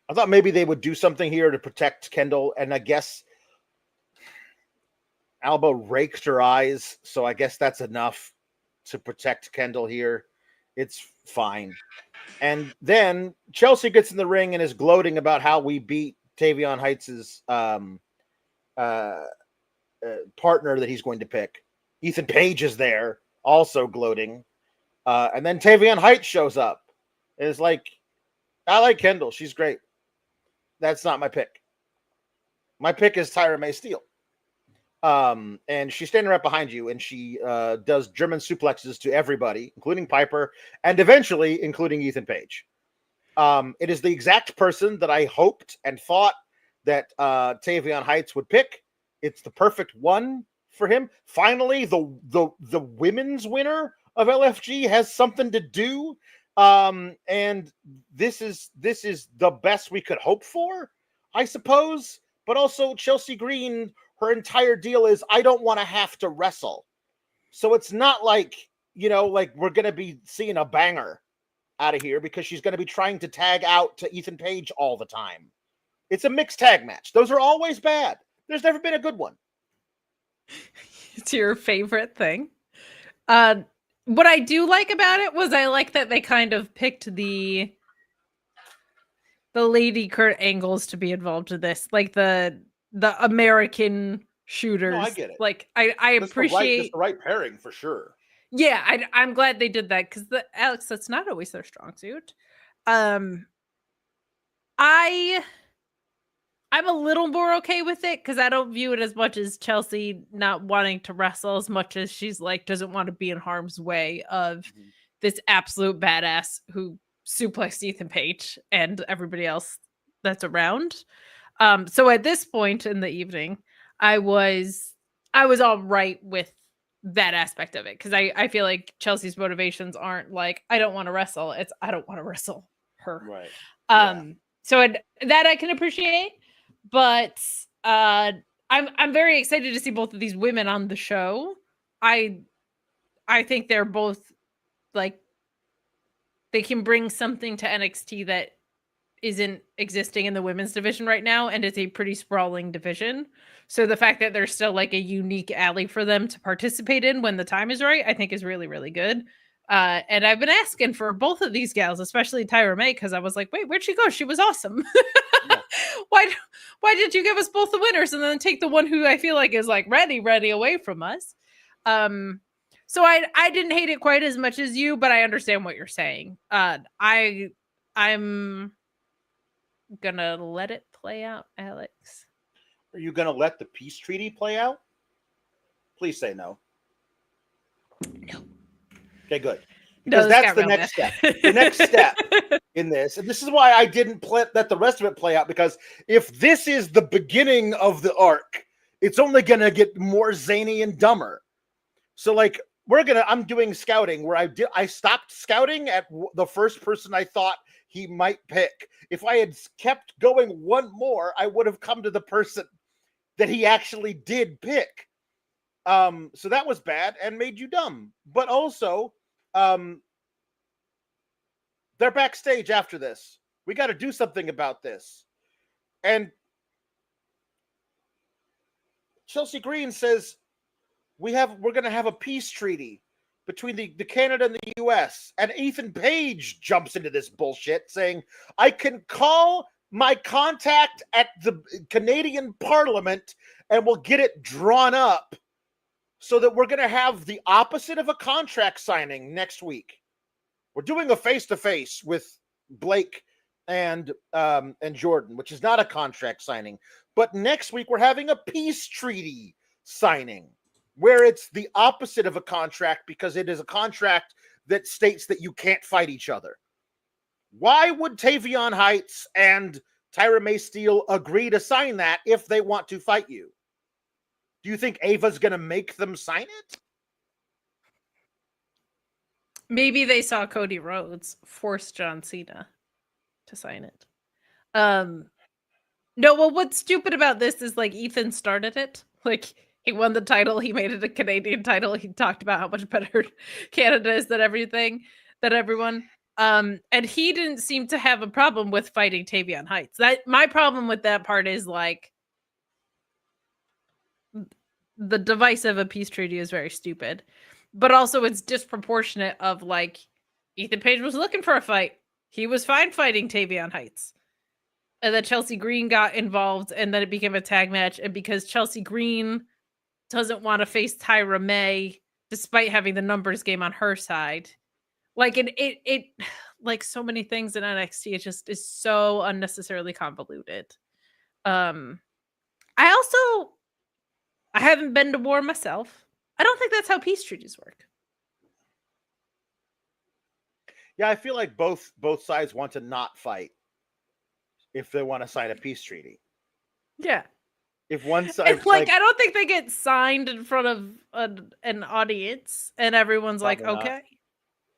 I thought maybe they would do something here to protect Kendall, and I guess Alba raked her eyes, so I guess that's enough to protect Kendall here. It's fine. And then Chelsea gets in the ring and is gloating about how we beat Tavion Heights' partner that he's going to pick. Ethan Page is there, also gloating. And then Tavion Heights shows up. And it's like, I like Kendall. She's great. That's not my pick. My pick is Tyra May Steele. And she's standing right behind you, and she does German suplexes to everybody, including Piper, and eventually including Ethan Page. It is the exact person that I hoped and thought that Tavion Heights would pick. It's the perfect one for him. Finally, the women's winner of LFG has something to do. And this is the best we could hope for, I suppose. But also Chelsea Green, her entire deal is I don't want to have to wrestle. So it's not like, like we're going to be seeing a banger out of here because she's going to be trying to tag out to Ethan Page all the time. It's a mixed tag match. Those are always bad. There's never been a good one. It's your favorite thing. What I do like about it was I like that they kind of picked the Lady Kurt Angles to be involved in this, like the American shooters. No, I get it. Like I appreciate that's the right pairing for sure. Yeah, I'm glad they did that because Alex, that's not always their strong suit. I'm a little more okay with it because I don't view it as much as Chelsea not wanting to wrestle as much as she's like doesn't want to be in harm's way of this absolute badass who suplexed Ethan Page and everybody else that's around. So at this point in the evening, I was all right with that aspect of it because I feel like Chelsea's motivations aren't like I don't want to wrestle, it's I don't want to wrestle her. Right. So that I can appreciate. But I'm very excited to see both of these women on the show. I think they're both like they can bring something to NXT that isn't existing in the women's division right now, and it's a pretty sprawling division. So the fact that there's still like a unique alley for them to participate in when the time is right, I think is really, really good. And I've been asking for both of these gals, especially Tyra May, because I was like, wait, where'd she go? She was awesome. Yeah. Why did you give us both the winners and then take the one who I feel like is like ready away from us? So I didn't hate it quite as much as you, but I understand what you're saying. I'm gonna let it play out, Alex. Are you gonna let the peace treaty play out? Please say no. No. Okay, good. Because that's the next step. The next step in this, and this is why I didn't let the rest of it play out, because if this is the beginning of the arc, it's only going to get more zany and dumber. So, like, I'm doing scouting where I stopped scouting at the first person I thought he might pick. If I had kept going one more, I would have come to the person that he actually did pick. So that was bad and made you dumb. But also, they're backstage after this. We got to do something about this. And Chelsea Green says we're going to have a peace treaty between the Canada and the US. And Ethan Page jumps into this bullshit saying, I can call my contact at the Canadian Parliament and we'll get it drawn up so that we're going to have the opposite of a contract signing next week. We're doing a face-to-face with Blake and Jordan, which is not a contract signing. But next week, we're having a peace treaty signing where it's the opposite of a contract because it is a contract that states that you can't fight each other. Why would Tavion Heights and Tyra May Steele agree to sign that if they want to fight you? Do you think Ava's going to make them sign it? Maybe they saw Cody Rhodes force John Cena to sign it. No, well, what's stupid about this is like Ethan started it. Like he won the title, he made it a Canadian title. He talked about how much better Canada is than everyone. And he didn't seem to have a problem with fighting Tavion Heights. My problem with that part is like the device of a peace treaty is very stupid, but also it's disproportionate of like Ethan Page was looking for a fight. He was fine fighting Tavion Heights. And then Chelsea Green got involved and then it became a tag match. And because Chelsea Green doesn't want to face Tyra May, despite having the numbers game on her side, like it like so many things in NXT, it just is so unnecessarily convoluted. I haven't been to war myself. I don't think that's how peace treaties work. Yeah, I feel like both sides want to not fight if they want to sign a peace treaty. Yeah. If one side, It's like I don't think they get signed in front of an audience and everyone's like, Probably not. okay.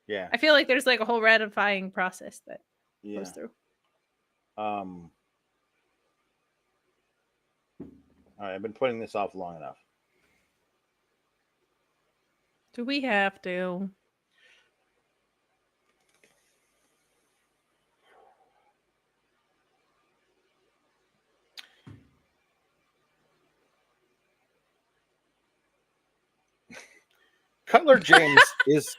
Yeah. I feel like there's like a whole ratifying process that goes through. All right, I've been putting this off long enough. Do we have to? Cutler James is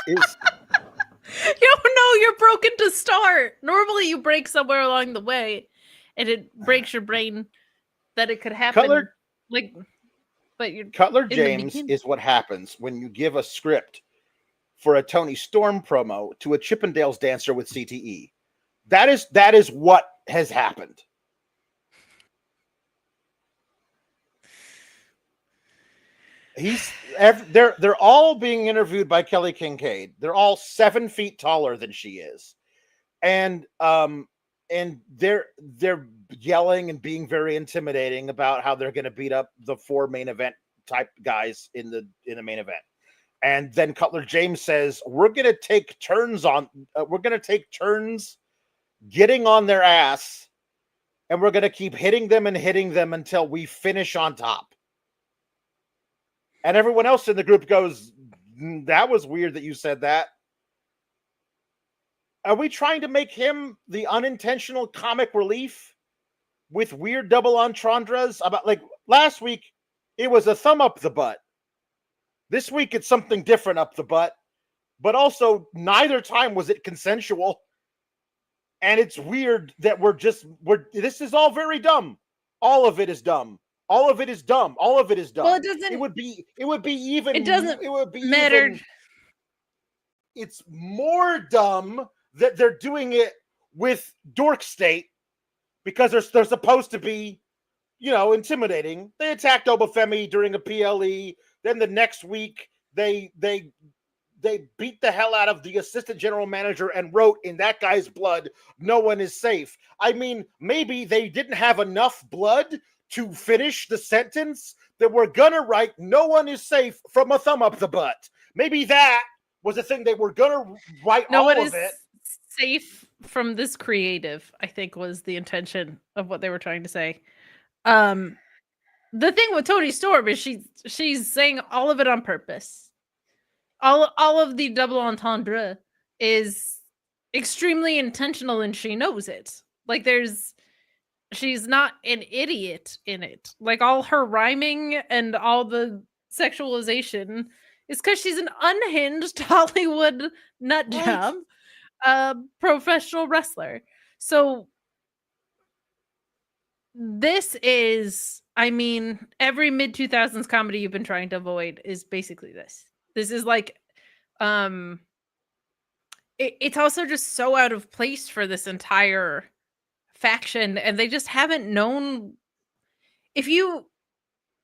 You know you're broken to start. Normally you break somewhere along the way and it breaks your brain that it could happen. Cutler James is what happens when you give a script for a Tony Storm promo to a Chippendales dancer with CTE. That is what has happened. They're all being interviewed by Kelly Kincaid. They're all 7 feet taller than she is, and they're yelling and being very intimidating about how they're going to beat up the 4 main event type guys in the main event. And then Cutler James says, "We're going to take turns getting on their ass, and we're going to keep hitting them until we finish on top." And everyone else in the group goes, "That was weird that you said that." Are we trying to make him the unintentional comic relief with weird double entendres? About like last week, it was a thumb up the butt. This week, it's something different up the butt. But also, neither time was it consensual. And it's weird that this is all very dumb. All of it is dumb. All of it is dumb. All of it is dumb. Well, it doesn't. It would be even. It doesn't. It would be matter. Even, it's more dumb that they're doing it with Dork State because they're supposed to be, intimidating. They attacked Femi during a PLE. Then the next week they beat the hell out of the assistant general manager and wrote in that guy's blood, "No one is safe." I mean, maybe they didn't have enough blood to finish the sentence that we're gonna write "No one is safe" from a thumb up the butt. Maybe that was the thing they were gonna write. No all one of is it safe from this creative, I think, was the intention of what they were trying to say. The thing with Toni Storm is she's saying all of it on purpose. All of the double entendre is extremely intentional and she knows it. Like she's not an idiot in it. Like all her rhyming and all the sexualization is because she's an unhinged Hollywood nut job, professional wrestler. So this is, I mean, every mid 2000s comedy you've been trying to avoid is basically this. This is like, it's also just so out of place for this entire faction, and they just haven't known. If you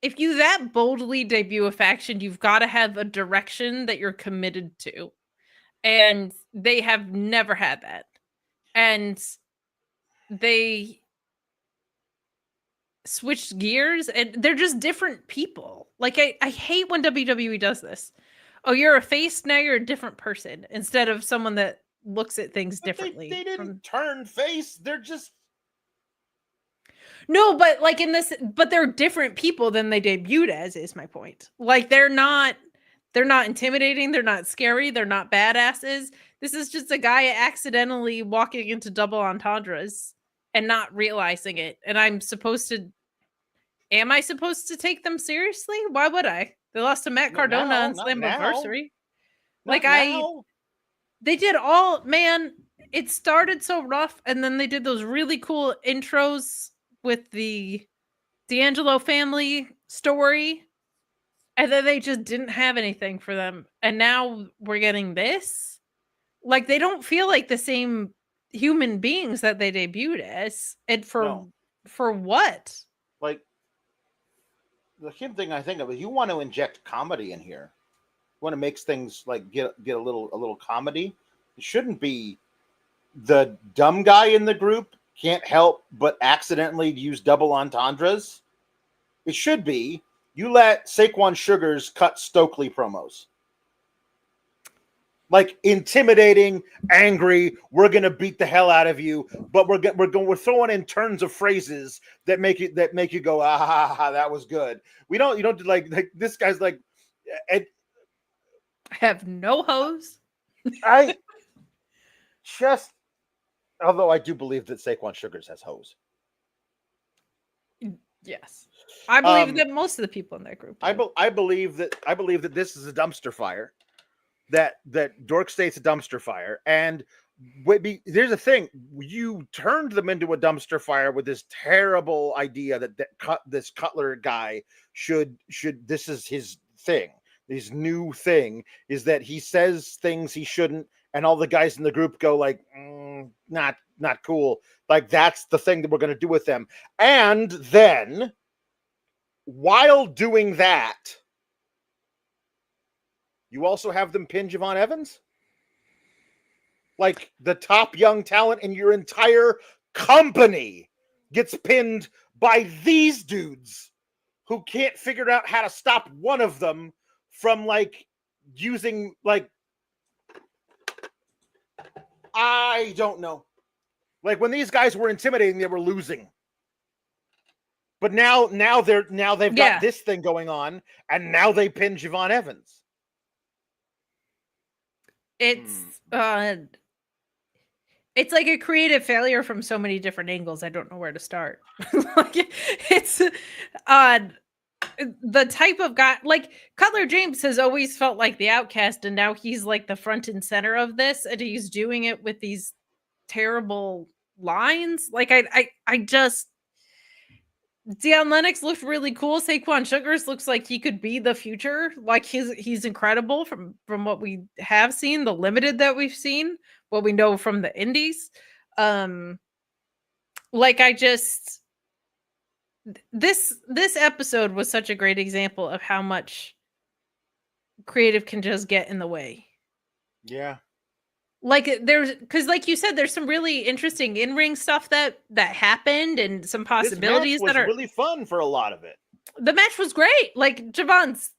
that boldly debut a faction, you've got to have a direction that you're committed to, and they have never had that. And they switched gears, and they're just different people. Like I hate when WWE does this. Oh, you're a face, now you're a different person, instead of someone that looks at things differently. They didn't turn face. They're just no, but like in this, but they're different people than they debuted as, is my point. Like they're not intimidating, they're not scary, they're not badasses. This is just a guy accidentally walking into double entendres and not realizing it. And am I supposed to take them seriously? Why would I? They lost to Matt Cardona on Slammiversary. They did all, man, it started so rough, and then they did those really cool intros with the D'Angelo family story, and then they just didn't have anything for them. And now we're getting this. Like, they don't feel like the same human beings that they debuted as. And for what? Like, the same thing I think of is you want to inject comedy in here. want to make things like get a little comedy, it shouldn't be the dumb guy in the group can't help but accidentally use double entendres. It should be you let Saquon Sugars cut Stokely promos. Like intimidating, angry, we're gonna beat the hell out of you, but we're throwing in turns of phrases that make you go, ah, that was good. You don't like this guy's like, I have no hose. I just, although I do believe that Saquon Sugars has hose. Yes, I believe that most of the people in that group. I believe that this is a dumpster fire. That Dork State's a dumpster fire, and there's a thing: you turned them into a dumpster fire with this terrible idea that this Cutler guy should. This is his thing. His new thing is that he says things he shouldn't, and all the guys in the group go like, not cool. Like that's the thing that we're going to do with them. And then, while doing that, you also have them pin Javon Evans? Like the top young talent in your entire company gets pinned by these dudes who can't figure out how to stop one of them from like using like, I don't know. Like when these guys were intimidating, they were losing. But now they've got this thing going on, and now they pin Javon Evans. It's like a creative failure from so many different angles. I don't know where to start. Like it's the type of guy, like Cutler James has always felt like the outcast, and now he's like the front and center of this, and he's doing it with these terrible lines. Like I just, Deion Lennox looked really cool. Saquon Sugars looks like he could be the future. Like he's incredible from what we have seen, the limited that we've seen, what we know from the indies. Like I just, this episode was such a great example of how much creative can just get in the way. Yeah. Like because like you said, there's some really interesting in-ring stuff that happened, and some possibilities this match was that are really fun for a lot of it. The match was great. Like Javon's,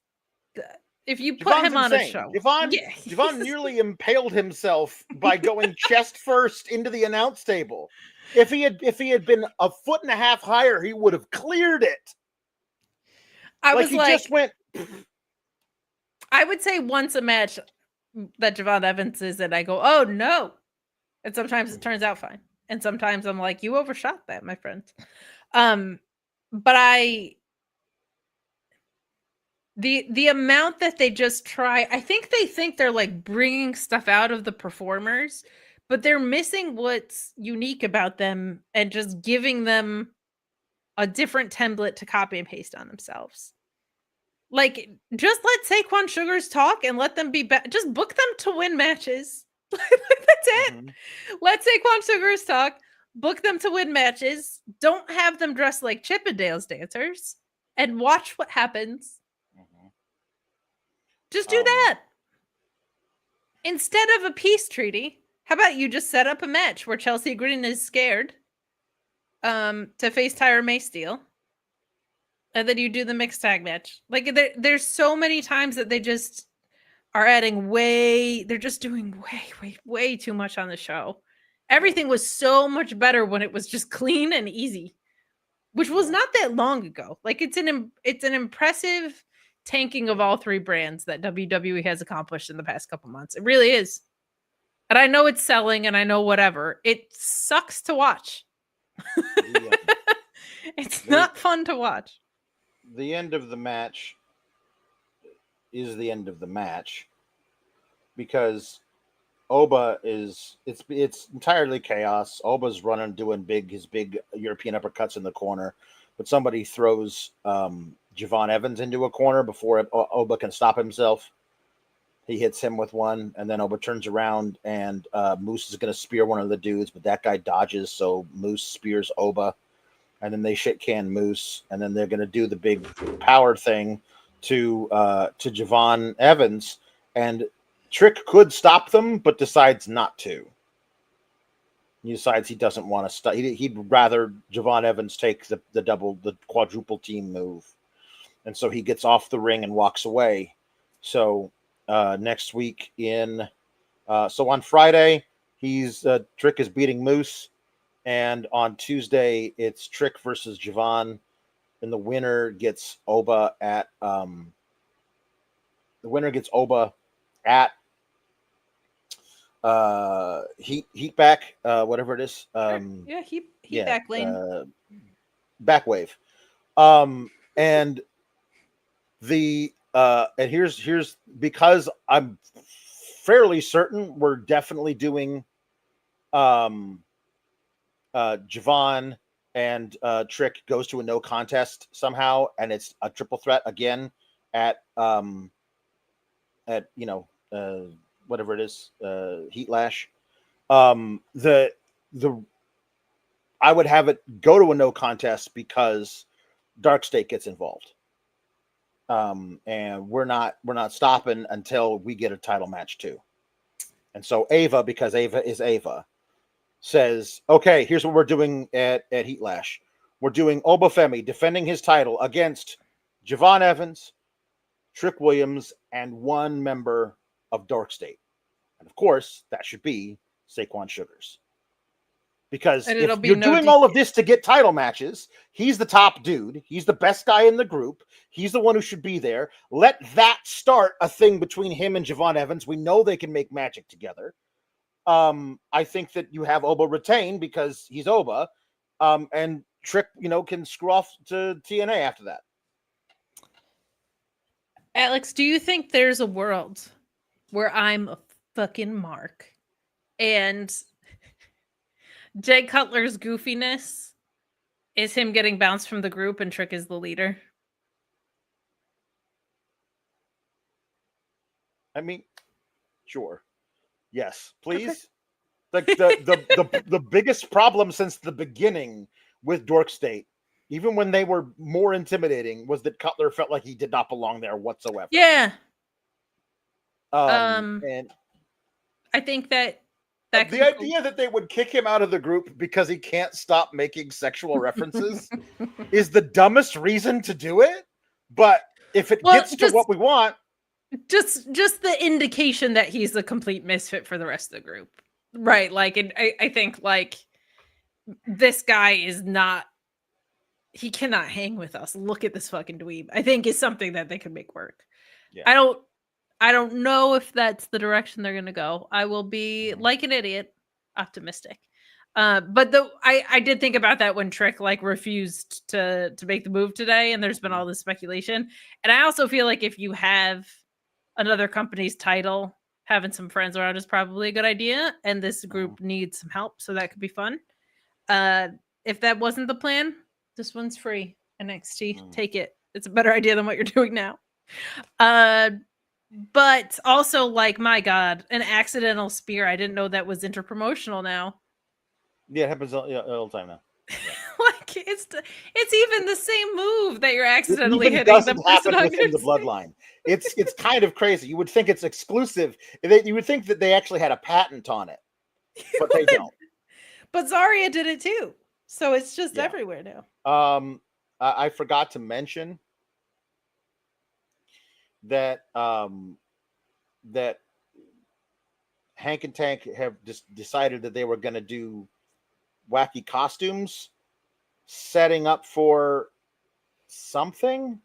if you put him on a show, Javon nearly impaled himself by going chest first into the announce table. If he had been a foot and a half higher, he would have cleared it. Just went. I would say once a match that Javon Evans is in, I go, oh no. And sometimes it turns out fine. And sometimes I'm like, you overshot that, my friend. But the amount that they just try, I think they think they're like bringing stuff out of the performers, but they're missing what's unique about them and just giving them a different template to copy and paste on themselves. Like, just let Saquon Sugars talk and let them be just book them to win matches. That's it. Mm-hmm. Let Saquon Sugars talk, book them to win matches. Don't have them dress like Chippendales dancers, and watch what happens. Mm-hmm. Just do that. Instead of a peace treaty, how about you just set up a match where Chelsea Green is scared to face Tyra Maysteele? And then you do the mixed tag match. Like there's so many times that they just are adding they're just doing way too much on the show. Everything was so much better when it was just clean and easy, which was not that long ago. Like it's an impressive tanking of all three brands that WWE has accomplished in the past couple months. It really is. And I know it's selling and I know whatever. It sucks to watch. Yeah. It's not fun to watch. The end of the match is the end of the match because Oba is it's entirely chaos. Oba's running, doing his big European uppercuts in the corner, but somebody throws Javon Evans into a corner before Oba can stop himself. He hits him with one, and then Oba turns around, and Moose is going to spear one of the dudes, but that guy dodges, so Moose spears Oba. And then they shit can Moose, and then they're going to do the big power thing to Javon Evans, And Trick could stop them, but decides not to. He decides he doesn't want to stop. He'd rather Javon Evans take the quadruple team move. And so he gets off the ring and walks away. So next week so on Friday, Trick is beating Moose. And on Tuesday, it's Trick versus Javon. And the winner gets Oba at Heat back, whatever it is. Heat back lane. Back wave. And here's because I'm fairly certain we're definitely doing Javon and Trick goes to a no contest somehow, and it's a triple threat again at whatever it is, Heat Lash. I would have it go to a no contest because DarkState gets involved. And we're not stopping until we get a title match too. And so Ava, because Ava is Ava, says, okay, here's what we're doing at Heat Lash. We're doing Oba Femi defending his title against Javon Evans, Trick Williams, and one member of Dork State. And of course, that should be Saquon Sugars. Because if you're doing all of this to get title matches, he's the top dude. He's the best guy in the group. He's the one who should be there. Let that start a thing between him and Javon Evans. We know they can make magic together. I think that you have Oba retain because he's Oba. And Trick, can screw off to TNA after that. Alex, do you think there's a world where I'm a fucking mark and Jay Cutler's goofiness is him getting bounced from the group and Trick is the leader? I mean, sure. Yes, please. Okay. The biggest problem since the beginning with Dork State, even when they were more intimidating, was that Cutler felt like he did not belong there whatsoever. Yeah. And I think that the idea that they would kick him out of the group because he can't stop making sexual references is the dumbest reason to do it. But if it gets to what we want, just the indication that he's a complete misfit for the rest of the group, right? Like, and I think like this guy is not. He cannot hang with us. Look at this fucking dweeb. I think is something that they could make work. Yeah. I don't know if that's the direction they're going to go. I will be like an idiot, optimistic. But I did think about that when Trick like refused to make the move today, and there's been all this speculation. And I also feel like if you have another company's title, having some friends around is probably a good idea. And this group needs some help, so that could be fun. If that wasn't the plan, this one's free. NXT, take it. It's a better idea than what you're doing now. But also, like, my God, an accidental spear. I didn't know that was interpromotional now. Yeah, it happens all the time now. Yeah. Like, it's even the same move that you're accidentally hitting the person within the bloodline. It's kind of crazy. You would think it's exclusive. You would think that they actually had a patent on it, but they don't. But Zarya did it too, so it's just everywhere now. I forgot to mention that that Hank and Tank have just decided that they were going to do wacky costumes, setting up for something.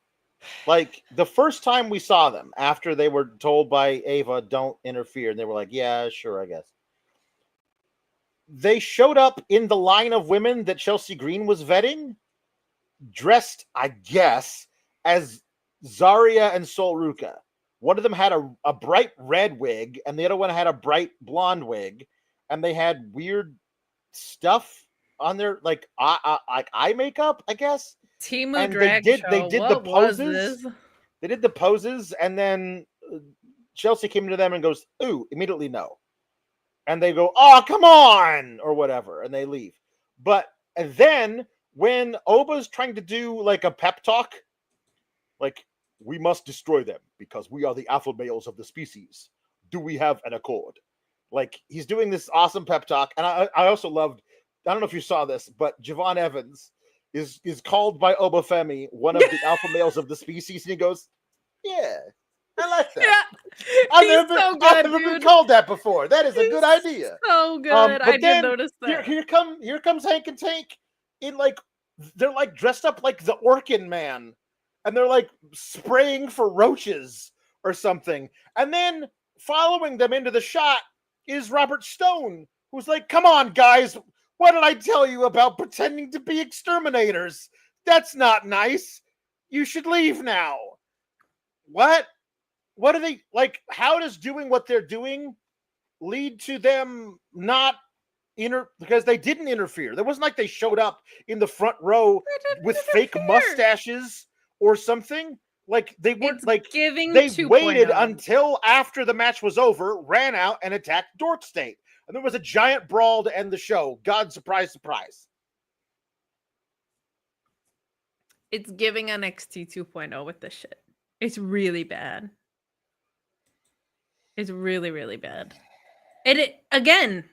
Like the first time we saw them after they were told by Ava, don't interfere, and they were like, yeah, sure, I guess. They showed up in the line of women that Chelsea Green was vetting, dressed, I guess, as Zarya and Sol Ruka. One of them had a bright red wig, and the other one had a bright blonde wig, and they had weird stuff on their like eye makeup, I guess. Timu and drag they show. did What the poses. They did the poses, and then Chelsea came to them and goes, "Ooh!" Immediately, no. And they go, "Oh, come on," or whatever, and they leave. And then when Oba's trying to do like a pep talk, like We must destroy them because we are the alpha males of the species. Do we have an accord? Like, he's doing this awesome pep talk. And I also loved, I don't know if you saw this, but Javon Evans is called by Femi one of the alpha males of the species. And he goes, yeah, I like that. Yeah. I've never been called that before. That is a good idea. So good. I did notice that. Here comes Hank and Tank in like, they're like dressed up like the Orkin Man. And they're like spraying for roaches or something. And then following them into the shot is Robert Stone, who's like, come on, guys. What did I tell you about pretending to be exterminators? That's not nice. You should leave now. What? What are they like? How does doing what they're doing lead to them not because they didn't interfere? There wasn't like they showed up in the front row with fake mustaches or something. Like they weren't like giving. They waited until after the match was over, ran out and attacked Dork State, and there was a giant brawl to end the show. God, surprise, surprise! It's giving NXT 2.0 with this shit. It's really bad. It's really, really bad. And it again,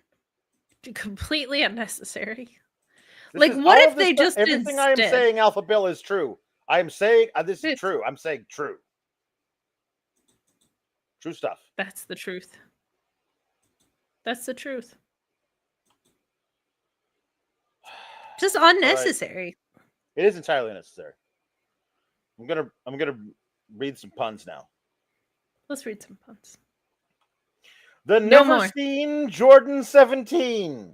completely unnecessary. Like, what if they just everything I am saying, Alpha Bill, is true. I am saying this is true. I'm saying true. True stuff. That's the truth. That's the truth. Just unnecessary. It is entirely unnecessary. I'm gonna read some puns now. Let's read some puns. The never seen Jordan 17.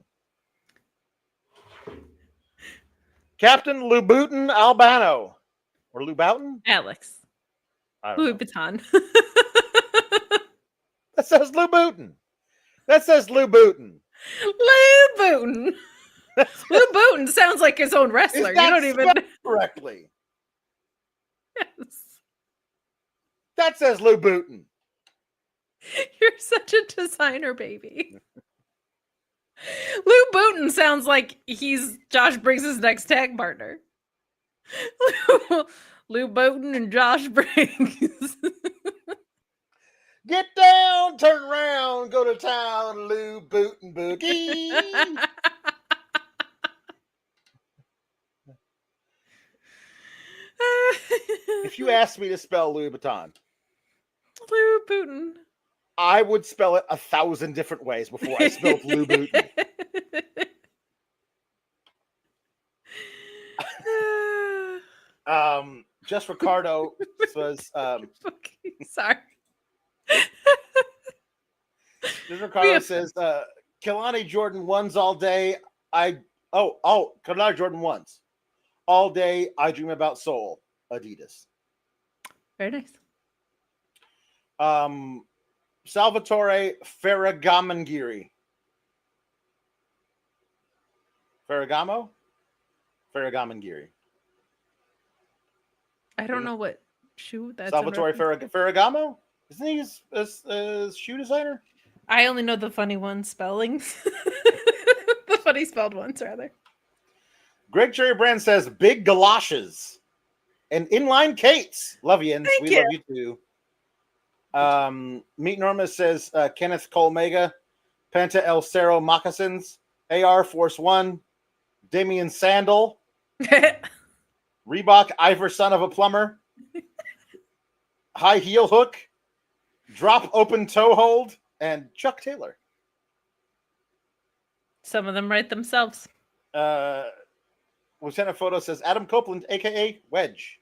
Captain Louboutin Albano. Or Louboutin? Alex. Louis Vuitton. That says Louboutin. That says Louboutin. Louboutin. Louboutin sounds like his own wrestler. You don't even correctly. Yes. That says Louboutin. You're such a designer baby. Louboutin sounds like he's Josh Briggs' next tag partner. Louboutin and Josh Briggs. Get down, turn around, go to town, Louboutin boogie. If you asked me to spell Louis Vuitton, Louboutin, I would spell it 1,000 different ways before I spelled Louboutin. Just Ricardo was sorry. Just Ricardo says Kelani Jordan ones all day. Kelani Jordan ones all day. I dream about soul. Adidas. Very nice. Salvatore Ferragamangiri. Ferragamo? Ferragamangiri. I don't know what shoe that's. Salvatore Ferragamo? Isn't he a shoe designer? I only know the funny ones spellings. The funny spelled ones, rather. Greg Cherry Brand says big galoshes and inline Kates. Love you, and we love you too. Meet Norma says Kenneth Cole Mega, Penta El Cerro Moccasins, AR Force One, Damian Sandal, Reebok Ivor Son of a Plumber, High Heel Hook, Drop Open Toe Hold, and Chuck Taylor. Some of them write themselves. Lieutenant Photo says Adam Copeland, aka Wedge.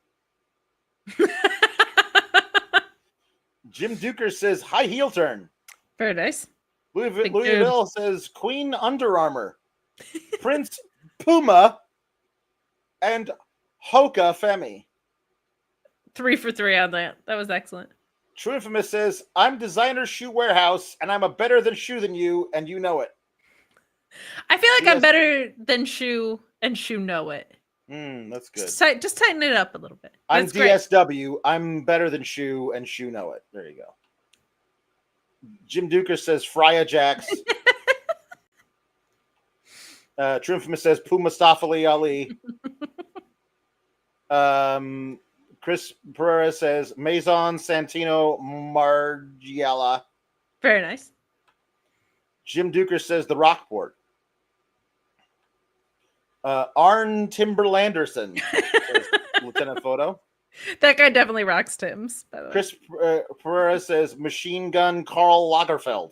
Jim Duker says high heel turn. Very nice. Louisville says Queen Under Armour. Prince Puma and Hoka Femi. 3 for 3 on that. That was excellent. True Infamous says I'm Designer Shoe Warehouse and I'm a better than shoe than you and you know it. I feel like I'm better than shoe and shoe know it. That's good. Just tighten it up a little bit. I'm DSW. Great. I'm better than shoe and shoe know it. There you go. Jim Duker says Freya Jax. True Infamous says Puma Mustafa Ali. Chris Pereira says Maison Santino Margiela. Very nice. Jim Duker says the Rockport. Arn Timberlanderson says Lieutenant Photo. That guy definitely rocks Tim's, by the way. Chris Pereira says Machine Gun Karl Lagerfeld.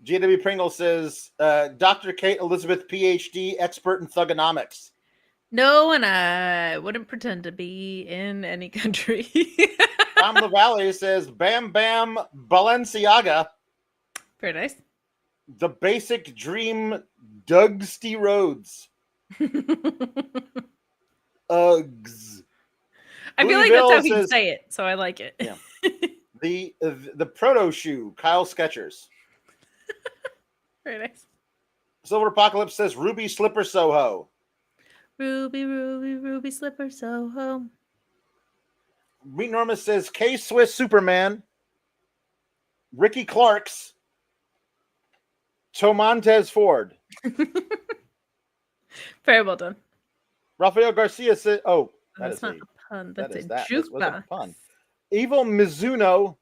JW Pringle says Dr. Kate Elizabeth, PhD, expert in thugonomics. No, and I wouldn't pretend to be in any country. Tom LaValle says Bam Bam Balenciaga. Very nice. The Basic Dream Dougsty Rhodes. Uggs. I feel like that's how he'd say it, so I like it. Yeah. The Proto Shoe, Kyle Skechers. Very nice. Silver Apocalypse says Ruby Slipper Soho. Ruby, Ruby, Ruby Slipper Soho. Meet Norma says K Swiss Superman. Ricky Clark's. Tomontez Ford. Very well done. Rafael Garcia says, "Oh, That's not a pun. That's a That jukebox. wasn't a pun." Evil Mizuno,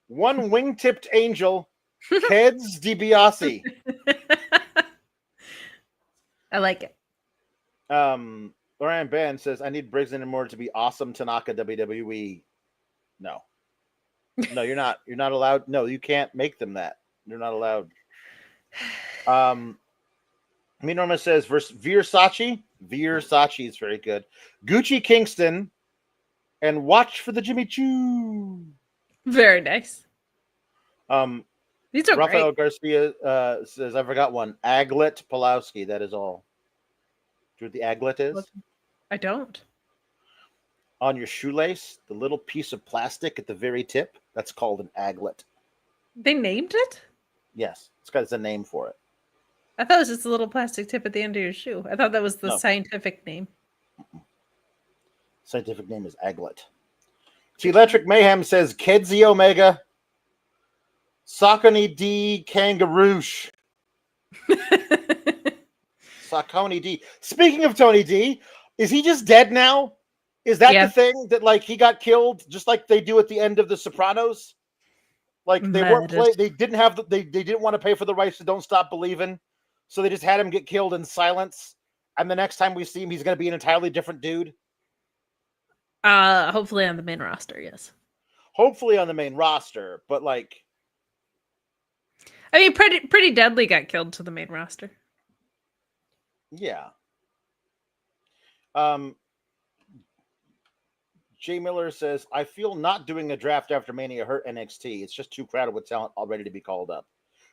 one wing-tipped angel, Keds DiBiase. I like it. Ryan Band says, "I need Briggs and Moore to be awesome Tanaka WWE." No, you're not. You're not allowed. No, you can't make them that. You're not allowed. Me Norma says Versace. Versace is very good. Gucci Kingston, and watch for the Jimmy Choo. Very nice. These are Rafael great. Garcia says, "I forgot one. Aglet Pulowski. That is all." Do you know what the aglet is? I don't. On your shoelace, the little piece of plastic at the very tip. That's called an aglet. They named it? Yes, it's got a name for it. I thought it was just a little plastic tip at the end of your shoe. I thought that was the No. scientific name. Scientific name is aglet. T Electric Mayhem says Kedzie Omega. Saucony D Kangaroosh. Saucony D. Speaking of Tony D, is he just dead now? Is that the thing that like he got killed just like they do at the end of The Sopranos? Like they weren't they didn't have they didn't want to pay for the rights to Don't Stop Believing, so they just had him get killed in silence. And the next time we see him, he's going to be an entirely different dude. Hopefully on the main roster, yes. Hopefully on the main roster, but like, I mean, pretty Deadly got killed to the main roster. Yeah. Jay Miller says, "I feel not doing a draft after Mania hurt NXT. It's just too crowded with talent already to be called up."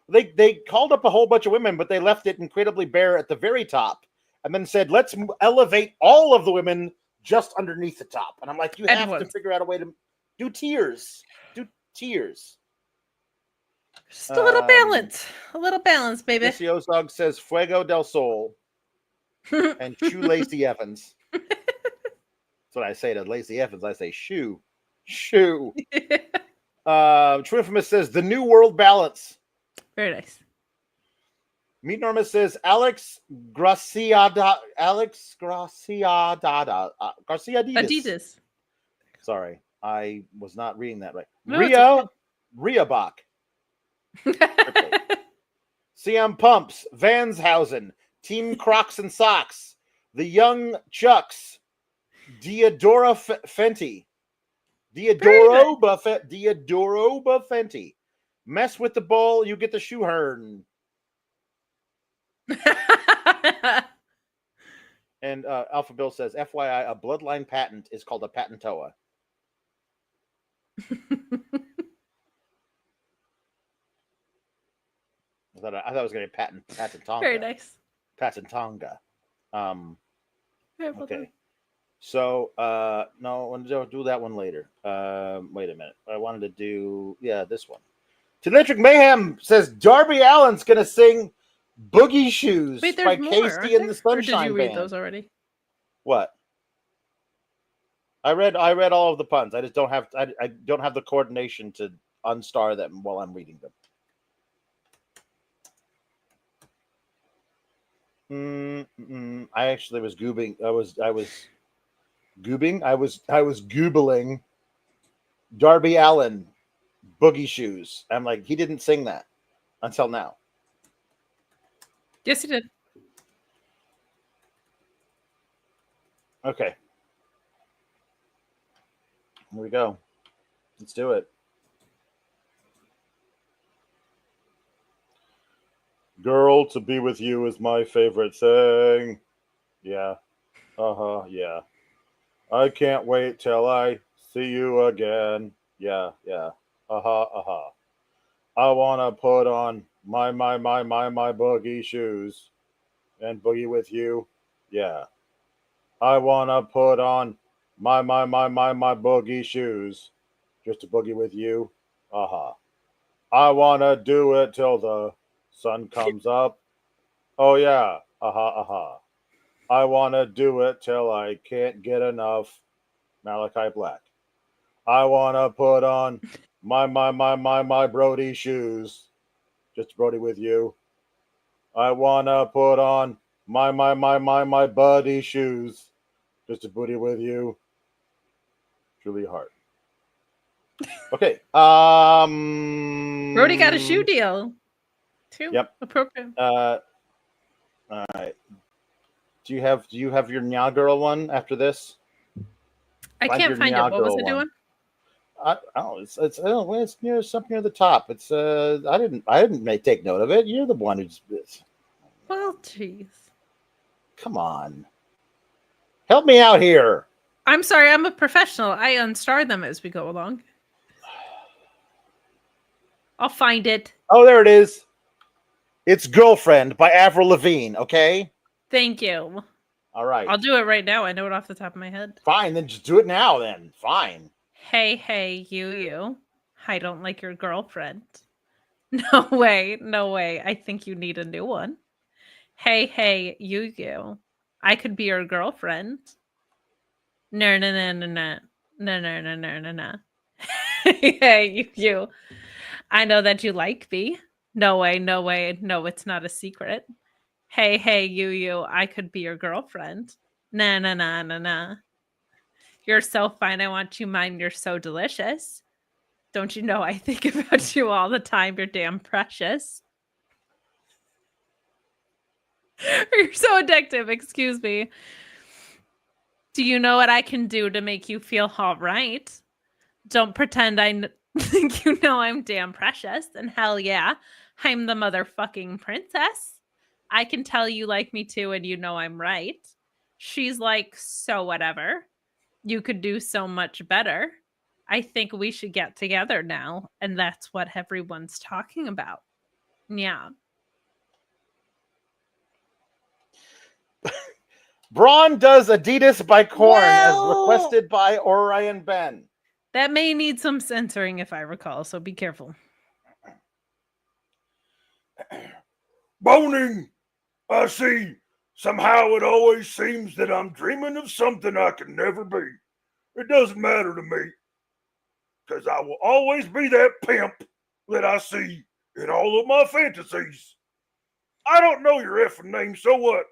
They called up a whole bunch of women, but they left it incredibly bare at the very top, and then said, "Let's elevate all of the women just underneath the top." And I'm like, you have to figure out a way to do tiers. Do tiers. Just a little balance. A little balance, baby. Missy Ozog says Fuego del Sol and Shoe Lacey Evans. That's what I say to Lacey Evans. I say shoe. True Infamous says the New World Balance. Very nice. Meet Norma says Alex Graciadadis. Adidas. Sorry, I was not reading that right. No, Rhea Bach. CM Pumps, Vanshausen, Team Crocs and Socks, The Young Chucks, Diodora Fenty. Diodoroba Fenty. Mess with the ball, you get the shoe hern. And Alpha Bill says, FYI, a bloodline patent is called a patentoa. I thought it was going to be patentonga. Very nice. Patentonga. Well okay. done. So, no, I'll do that one later. Wait a minute. I wanted to do, this one. Electric Mayhem says Darby Allin's going to sing Boogie Shoes by Casey and the Sunshine Band. Did you read Band. those already? What? I read all of the puns. I just don't have I don't have the coordination to unstar them while I'm reading them. I actually was googling. I was goobing. I was googling Darby Allin boogie shoes. I'm like, he didn't sing that until now. Yes, he did. Okay. Here we go. Let's do it. Girl, to be with you is my favorite thing. Yeah. Yeah. I can't wait till I see you again. Yeah. I want to put on my boogie shoes and boogie with you. Yeah. I want to put on my boogie shoes just to boogie with you. I want to do it till the sun comes up. Oh, yeah. I want to do it till I can't get enough. Malachi Black. I want to put on my Brody shoes. Just Brody with you. I want to put on my buddy shoes. Just a booty with you. Julia Hart. Okay. Brody got a shoe deal. Too. Yep. Appropriate. All right. Do you have your Nya Girl one after this? I can't find it. What was it doing? It's near something near the top. It's I didn't take note of it. You're the one who's. Well, jeez. Come on. Help me out here. I'm sorry. I'm a professional. I unstar them as we go along. I'll find it. Oh, there it is. It's Girlfriend by Avril Lavigne. Okay. Thank you. All right. I'll do it right now. I know it off the top of my head. Fine, then just do it now then. Fine. Hey, you. I don't like your girlfriend. No way. I think you need a new one. Hey, you. I could be your girlfriend. No. Hey, you. I know that you like me. No way. No, it's not a secret. Hey, you. I could be your girlfriend. Nah. You're so fine. I want you mine. You're so delicious. Don't you know I think about you all the time? You're damn precious. You're so addictive. Excuse me. Do you know what I can do to make you feel all right? Don't pretend I think you know I'm damn precious. And hell yeah, I'm the motherfucking princess. I can tell you like me too, and you know I'm right. She's like, so whatever. You could do so much better. I think we should get together now. And that's what everyone's talking about. Yeah. Braun does Adidas by Korn as requested by Orion Ben. That may need some censoring if I recall, so be careful. Boning, I see. Somehow it always seems that I'm dreaming of something I can never be. It doesn't matter to me, because I will always be that pimp that I see in all of my fantasies. I don't know your effing name, so what?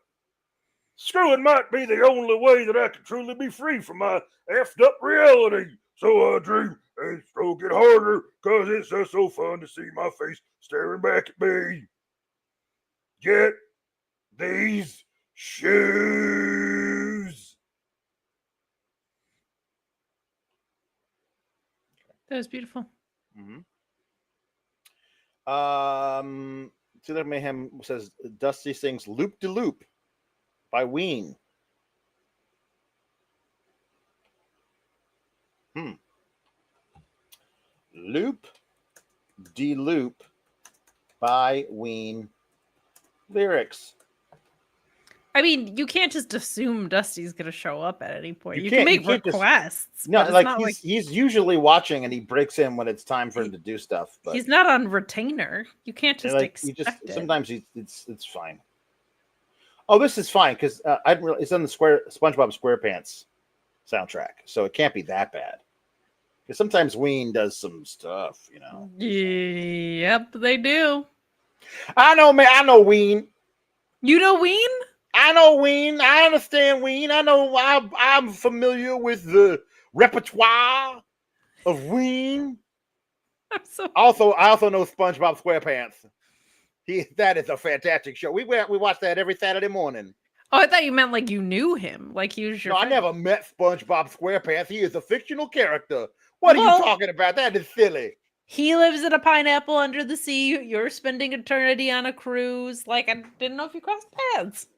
Screwing might be the only way that I can truly be free from my effed up reality. So I dream and stroke it harder, because it's just so fun to see my face staring back at me. Get these shoes. That was beautiful. Mm-hmm. Taylor Mayhem says Dusty sings "Loop de Loop" by Ween. Loop de Loop by Ween. Lyrics. I mean, you can't just assume Dusty's going to show up at any point. You can't- can make you can't just- requests. No, but it's like not he's usually watching and he breaks in when it's time for him to do stuff. But he's not on retainer. You can't just expect it. sometimes it's fine. Oh, this is fine because I didn't really. It's on the SpongeBob SquarePants soundtrack, so it can't be that bad. Because sometimes Ween does some stuff, you know. Yep, they do. I know, man. I know Ween. You know Ween? I know Ween. I understand Ween. I know I'm familiar with the repertoire of Ween. I also know SpongeBob SquarePants. That is a fantastic show. We watch that every Saturday morning. Oh, I thought you meant like you knew him, like he was your. No, friend. I never met SpongeBob SquarePants. He is a fictional character. What are you talking about? That is silly. He lives in a pineapple under the sea. You're spending eternity on a cruise. Like, I didn't know if you crossed paths.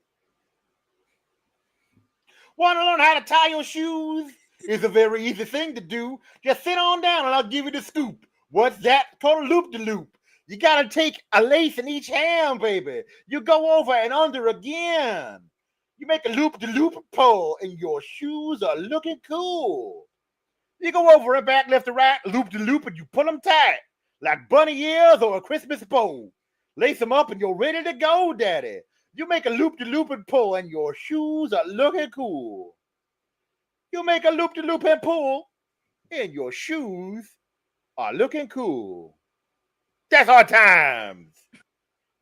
Want to learn how to tie your shoes? It's a very easy thing to do. Just sit on down and I'll give you the scoop. What's that? Called a loop-de-loop. You got to take a lace in each hand, baby. You go over and under again. You make a loop-de-loop pull and your shoes are looking cool. You go over and back, left to right, loop-de-loop, and you pull them tight like bunny ears or a Christmas bow. Lace them up and you're ready to go, daddy. You make a loop-de-loop and pull and your shoes are looking cool. You make a loop-de-loop and pull and your shoes are looking cool. That's our times.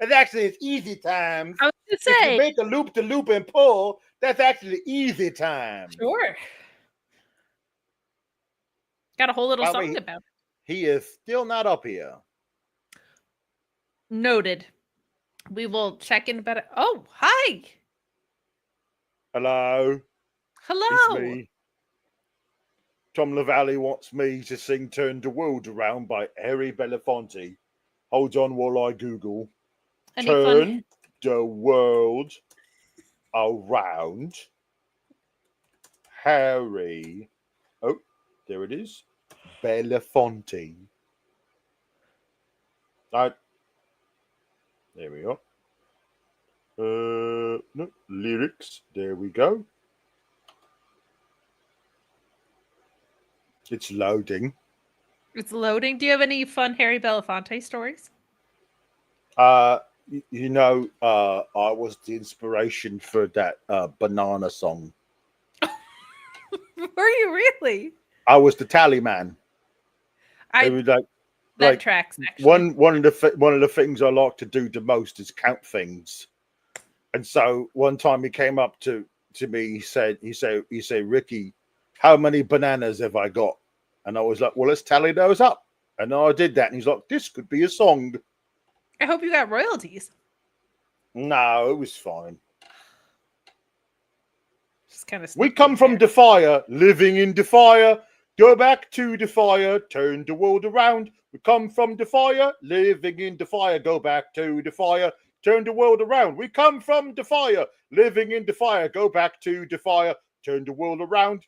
It's easy times. I was going to say. If you make a loop-de-loop and pull, that's actually easy times. Sure. Got a whole little song about it. He is still not up here. Noted. We will check in about it. Oh, hi. Hello. Hello. It's me. Tom LaValle wants me to sing Turn the World Around by Harry Belafonte. Hold on while I Google. Turn the World Around. Harry. Oh, there it is. Belafonte. There we are. No, lyrics. There we go. It's loading. It's loading. Do you have any fun Harry Belafonte stories? I was the inspiration for that banana song. Were you really? I was the tally man. It was that tracks. Actually. One of the things I like to do the most is count things. And so one time he came up to me. He said, Ricky, how many bananas have I got? And I was like, well, let's tally those up. And I did that. And he's like, this could be a song. I hope you got royalties. No, it was fine. Just kind of. We come from Defier, living in Defier. Go back to Defier, turn the world around. We come from Defier, living in Defier. Go back to Defier, turn the world around. We come from Defier, living in Defier. Go back to Defier, turn the world around.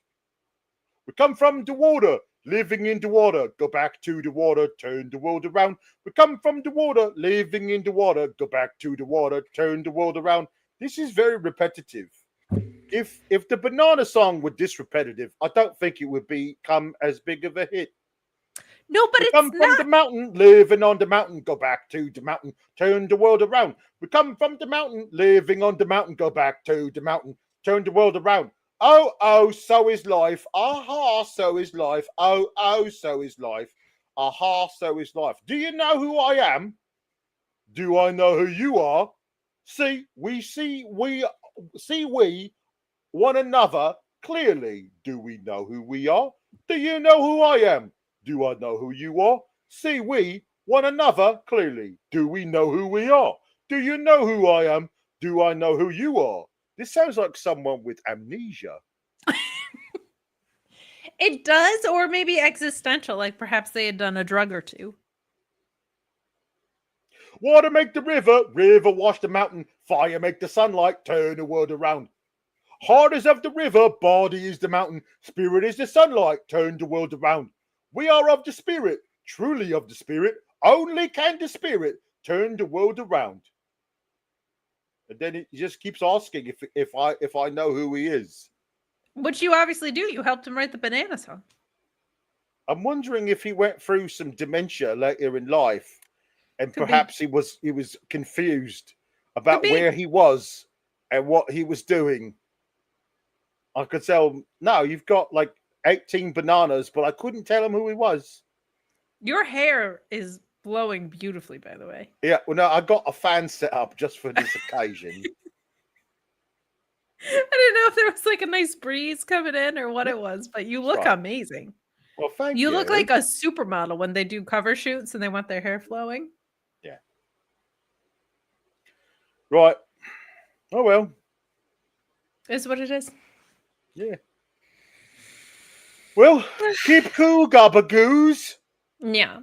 We come from the water, living in the water. Go back to the water, turn the world around. We come from the water, living in the water. Go back to the water, turn the world around. This is very repetitive. If the banana song were this repetitive, I don't think it would become as big of a hit. No, but it's come from the mountain, living on the mountain. Go back to the mountain, turn the world around. We come from the mountain, living on the mountain. Go back to the mountain, turn the world around. Oh, so is life. Aha, so is life. Oh, so is life. Aha, so is life. Do you know who I am? Do I know who you are? See one another clearly. Do we know who we are? Do you know who I am? Do I know who you are? See we one another clearly. Do we know who we are? Do you know who I am? Do I know who you are? This sounds like someone with amnesia. It does, or maybe existential, like perhaps they had done a drug or two. Water make the river wash the mountain, fire make the sunlight, turn the world around. Heart is of the river, body is the mountain, spirit is the sunlight, turn the world around. We are of the spirit, truly of the spirit, only can the spirit turn the world around. And then he just keeps asking if I know who he is. Which you obviously do. You helped him write the banana song. I'm wondering if he went through some dementia later in life, and perhaps he was confused about where he was and what he was doing. I could tell, no, you've got like 18 bananas, but I couldn't tell him who he was. Your hair is blowing beautifully, by the way. Yeah, well, no, I got a fan set up just for this occasion. I didn't know if there was like a nice breeze coming in or what it was, but you look Right. amazing. Well, thank You you. look like a supermodel when they do cover shoots and they want their hair flowing. Right. Oh well. Is what it is. Yeah. Well, keep cool, gabagoos. Yeah.